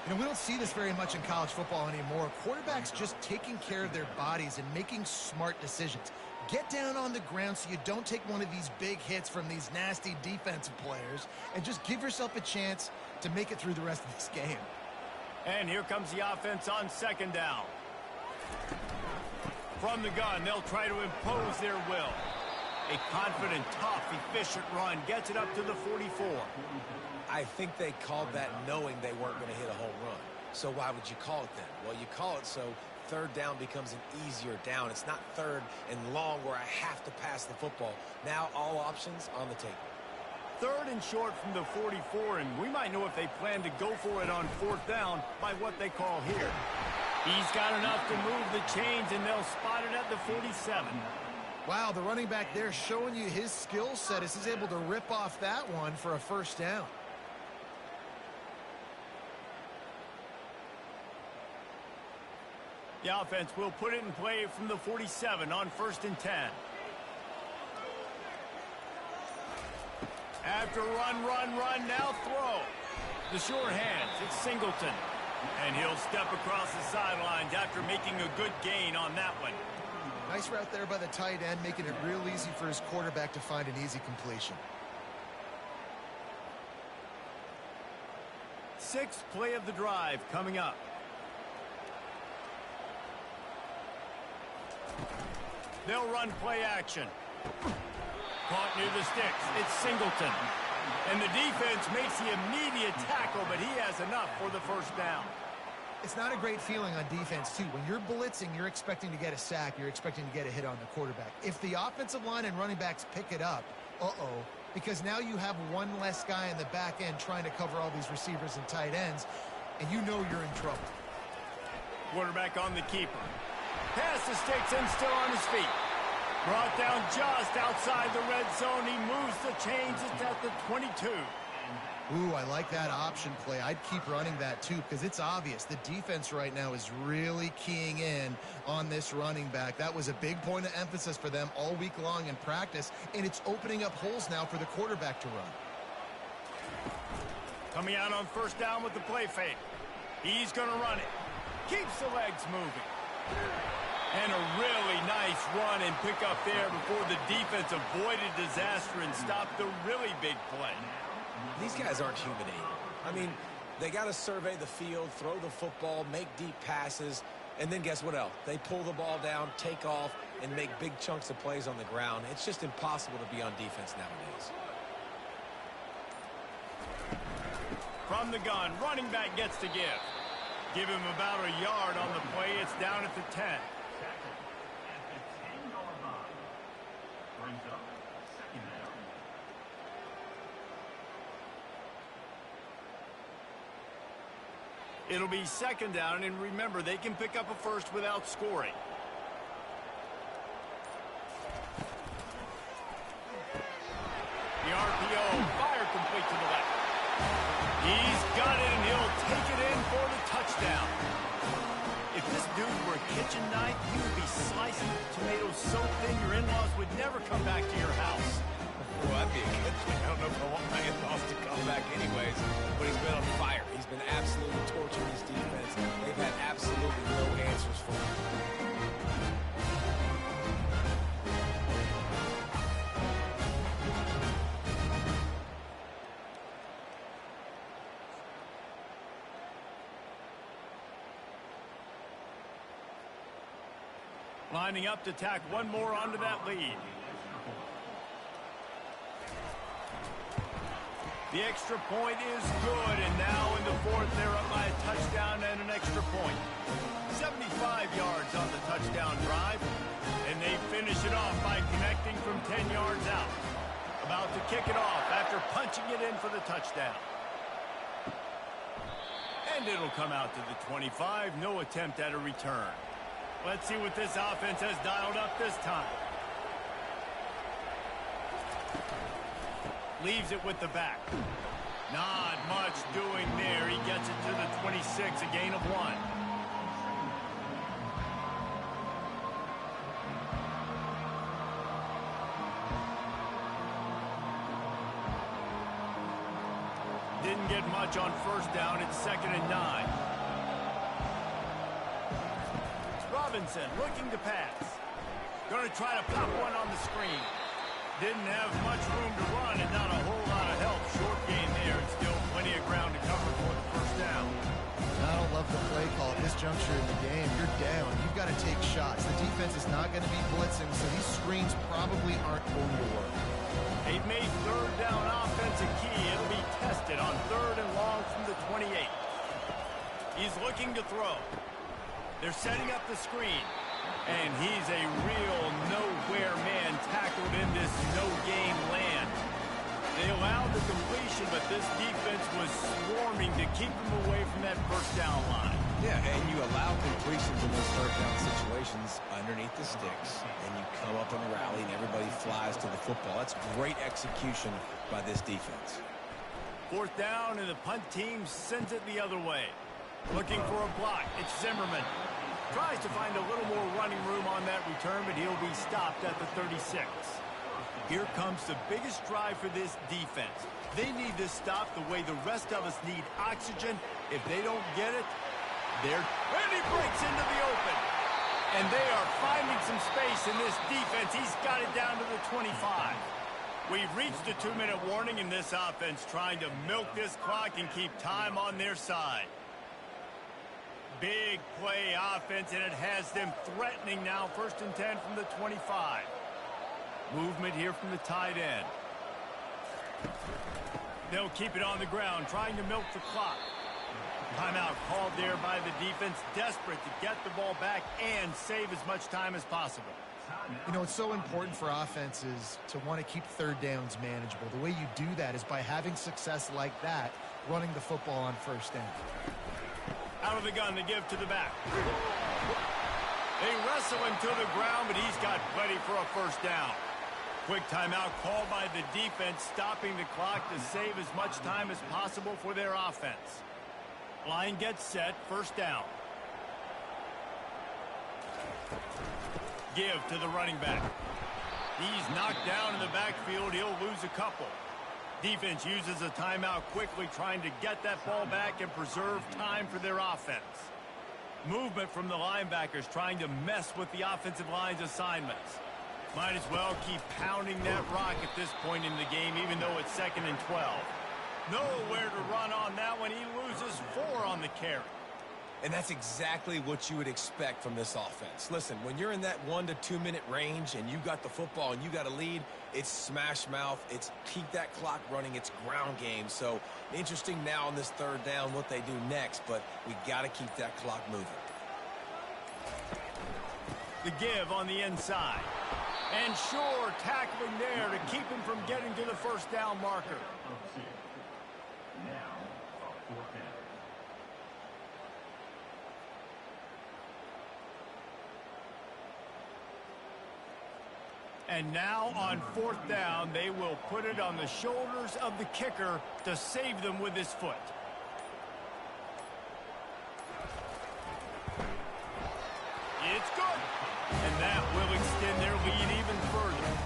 You know, we don't see this very much in college football anymore. Quarterbacks just taking care of their bodies and making smart decisions. Get down on the ground so you don't take one of these big hits from these nasty defensive players, and just give yourself a chance to make it through the rest of this game. And here comes the offense on second down. From the gun, they'll try to impose their will. A confident, tough, efficient run gets it up to the 44. I think they called that knowing they weren't going to hit a home run. So why would you call it then? Well, you call it so third down becomes an easier down. It's not third and long where I have to pass the football. Now all options on the table. Third and short from the 44, and we might know if they plan to go for it on fourth down by what they call here. He's got enough to move the chains, and they'll spot it at the 47. Wow, the running back there showing you his skill set as he's able to rip off that one for a first down. The offense will put it in play from the 47 on 1st and 10. After run, now throw. The sure hands, it's Singleton. And he'll step across the sidelines after making a good gain on that one. Nice route there by the tight end, making it real easy for his quarterback to find an easy completion. 6th play of the drive coming up. They'll run play action. Caught near the sticks. It's Singleton. And the defense makes the immediate tackle, but he has enough for the first down. It's not a great feeling on defense, too. When you're blitzing, you're expecting to get a sack. You're expecting to get a hit on the quarterback. If the offensive line and running backs pick it up, because now you have one less guy in the back end trying to cover all these receivers and tight ends, and you know you're in trouble. Quarterback on the keeper. Past the sticks and still on his feet. Brought down just outside the red zone. He moves the chains. It's at the 22. Ooh, I like that option play. I'd keep running that, too, because it's obvious. The defense right now is really keying in on this running back. That was a big point of emphasis for them all week long in practice, and it's opening up holes now for the quarterback to run. Coming out on first down with the play fake. He's going to run it. Keeps the legs moving. And a really nice run and pick up there before the defense avoided disaster and stopped the really big play. These guys aren't human aid. I mean, they got to survey the field, throw the football, make deep passes, and then guess what else? They pull the ball down, take off, and make big chunks of plays on the ground. It's just impossible to be on defense nowadays. From the gun, running back gets to give. Give him about a yard on the play. It's down at the 10. It'll be second down, and remember, they can pick up a first without scoring. The RPO, fire complete to the left. He's got it, and he'll take it in for the touchdown. If this dude were a kitchen knife, he would be slicing tomatoes so thin your in-laws would never come back to your house. Well, that'd be a good thing. I don't know if I want my in-laws to come back anyways, but he's been on fire. He's been absolutely torturing his defense. They've had absolutely no answers for him. Lining up to tack one more onto that lead. The extra point is good, and now in the fourth, they're up by a touchdown and an extra point. 75 yards on the touchdown drive, and they finish it off by connecting from 10 yards out. About to kick it off after punching it in for the touchdown. And it'll come out to the 25, no attempt at a return. Let's see what this offense has dialed up this time. Leaves it with the back. Not much doing there. He gets it to the 26, a gain of 1. Didn't get much on first down. It's 2nd and 9. Robinson looking to pass. Going to try to pop one on the screen. Didn't have much room to run and not a whole lot of help. Short gain there and still plenty of ground to cover for the first down. I don't love the play call at this juncture in the game. You're down. You've got to take shots. The defense is not going to be blitzing, so these screens probably aren't going to work. They've made third down offense a key. It'll be tested on 3rd and long from the 28. He's looking to throw. They're setting up the screen. And he's a real nowhere man tackled in this no-game land. They allowed the completion, but this defense was swarming to keep him away from that first down line. Yeah, and you allow completions in those third down situations underneath the sticks, and you come up and rally, and everybody flies to the football. That's great execution by this defense. Fourth down, and the punt team sends it the other way. Looking for a block. It's Zimmerman. Tries to find a little more running room on that return, but he'll be stopped at the 36. Here comes the biggest drive for this defense. They need this stop the way the rest of us need oxygen. If they don't get it, and he breaks into the open. And they are finding some space in this defense. He's got it down to the 25. We've reached a 2-minute warning in this offense, trying to milk this clock and keep time on their side. Big play offense, and it has them threatening now. 1st and 10 from the 25. Movement here from the tight end. They'll keep it on the ground, trying to milk the clock. Timeout called there by the defense, desperate to get the ball back and save as much time as possible. You know, it's so important for offenses to want to keep third downs manageable. The way you do that is by having success like that, running the football on first down. Out of the gun to give to the back. They wrestle him to the ground, but he's got plenty for a first down. Quick timeout called by the defense, stopping the clock to save as much time as possible for their offense. Line gets set, first down. Give to the running back. He's knocked down in the backfield. He'll lose a couple. Defense uses a timeout quickly, trying to get that ball back and preserve time for their offense. Movement from the linebackers, trying to mess with the offensive line's assignments. Might as well keep pounding that rock at this point in the game, even though it's 2nd and 12. Nowhere to run on that one. He loses 4 on the carry. And that's exactly what you would expect from this offense. Listen, when you're in that 1 to 2 minute range and you got the football and you got a lead, it's smash mouth. It's keep that clock running. It's ground game. So interesting now on this 3rd down what they do next, but we got to keep that clock moving. The give on the inside. And sure, tackling there to keep him from getting to the first down marker. And now on 4th down, they will put it on the shoulders of the kicker to save them with his foot. It's good. And that will extend their lead even further.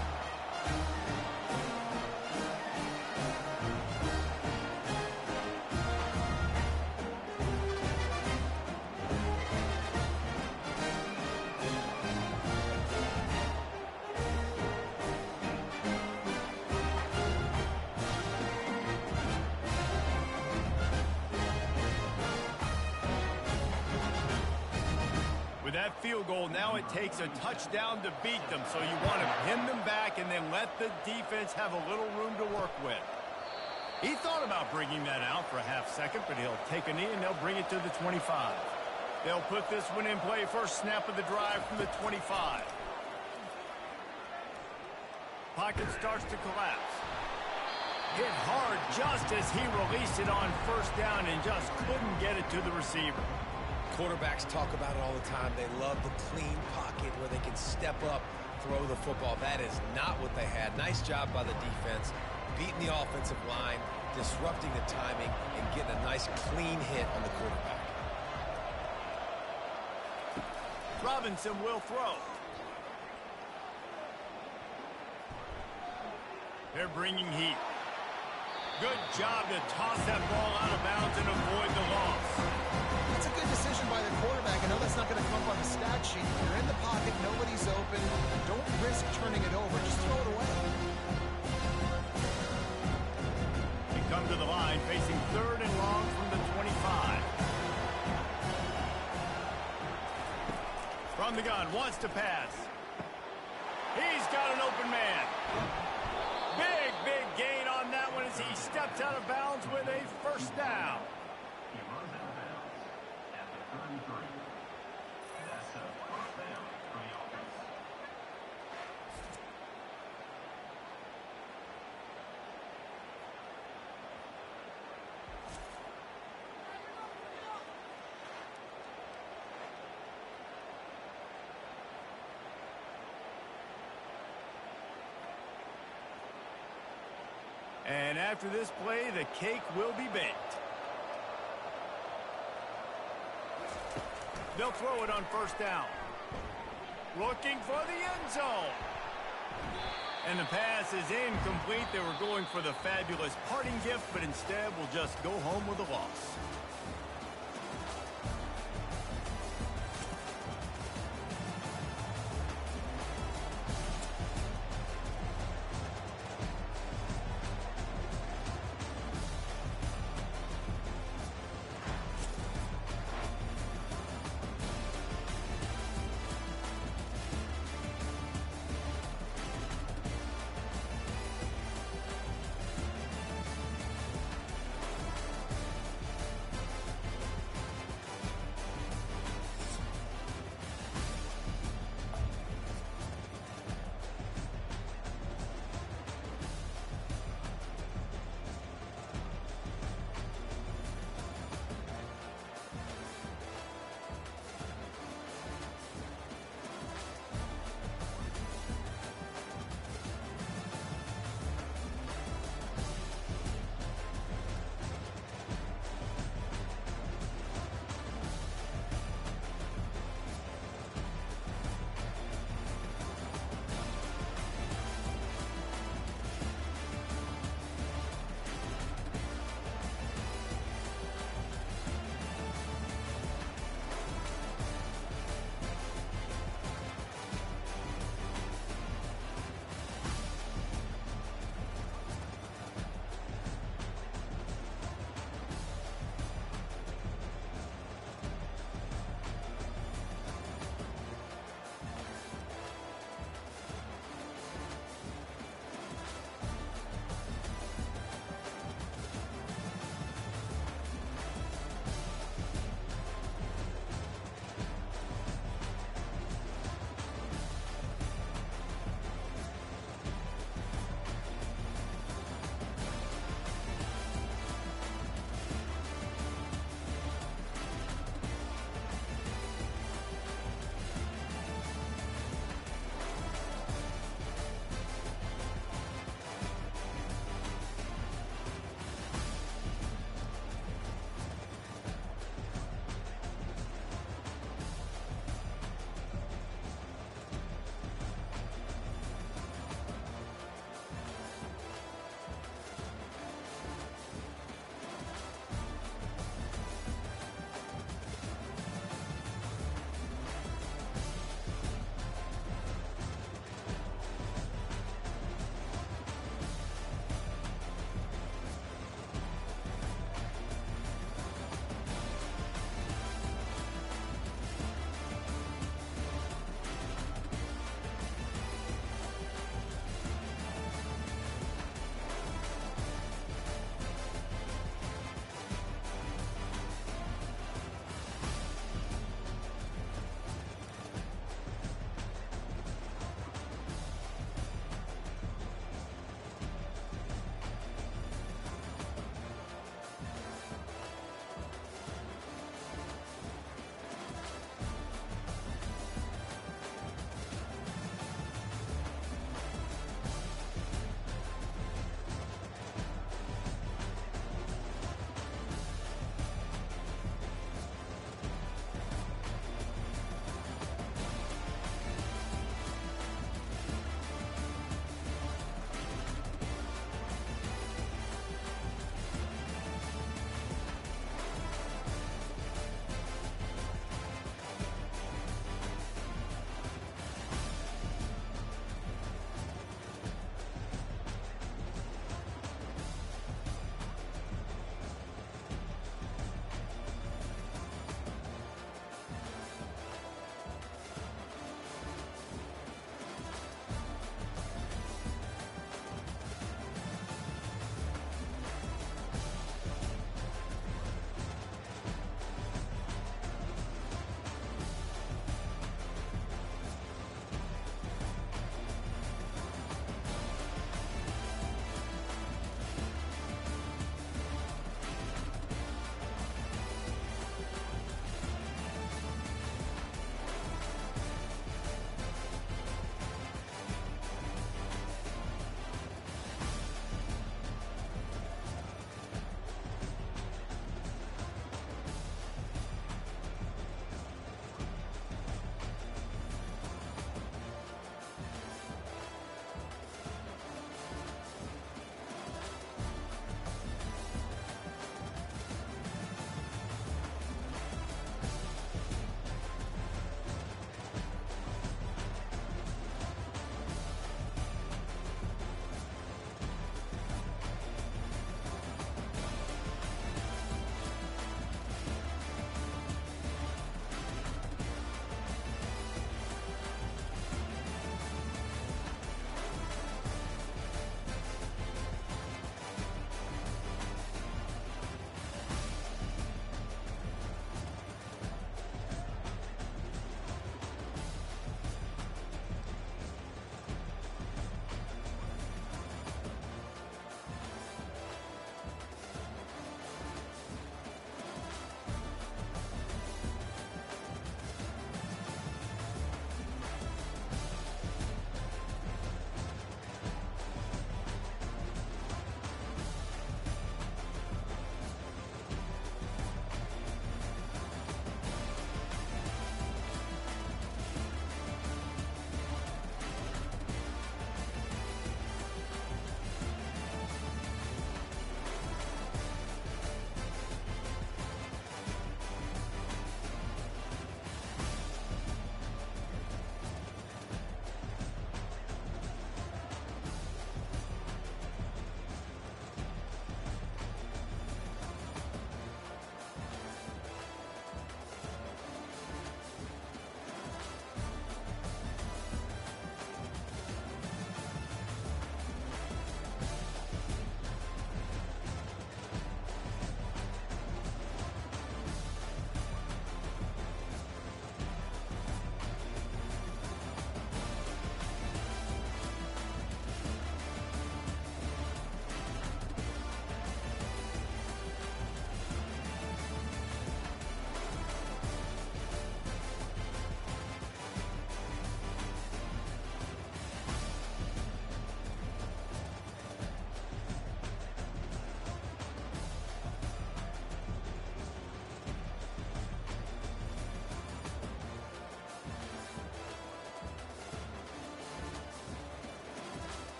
With that field goal, now it takes a touchdown to beat them, so you want to pin them back and then let the defense have a little room to work with. He thought about bringing that out for a half second, but he'll take a knee and they'll bring it to the 25. They'll put this one in play, first snap of the drive from the 25. Pocket starts to collapse. Hit hard just as he released it on first down and just couldn't get it to the receiver. Quarterbacks talk about it all the time. They love the clean pocket where they can step up, throw the football. That is not what they had. Nice job by the defense, beating the offensive line, disrupting the timing, and getting a nice clean hit on the quarterback. Robinson will throw. They're bringing heat. Good job to toss that ball out of bounds and avoid the loss. That's a good decision by the quarterback. I know that's not going to come up on the stat sheet. You're in the pocket, nobody's open. Don't risk turning it over. Just throw it away. They come to the line, facing 3rd and long from the 25. From the gun, wants to pass. He's got an open man. Big gain on that one as he steps out of bounds with a first down. And after this play, the cake will be baked. They'll throw it on first down. Looking for the end zone. And the pass is incomplete. They were going for the fabulous parting gift, but instead will just go home with a loss.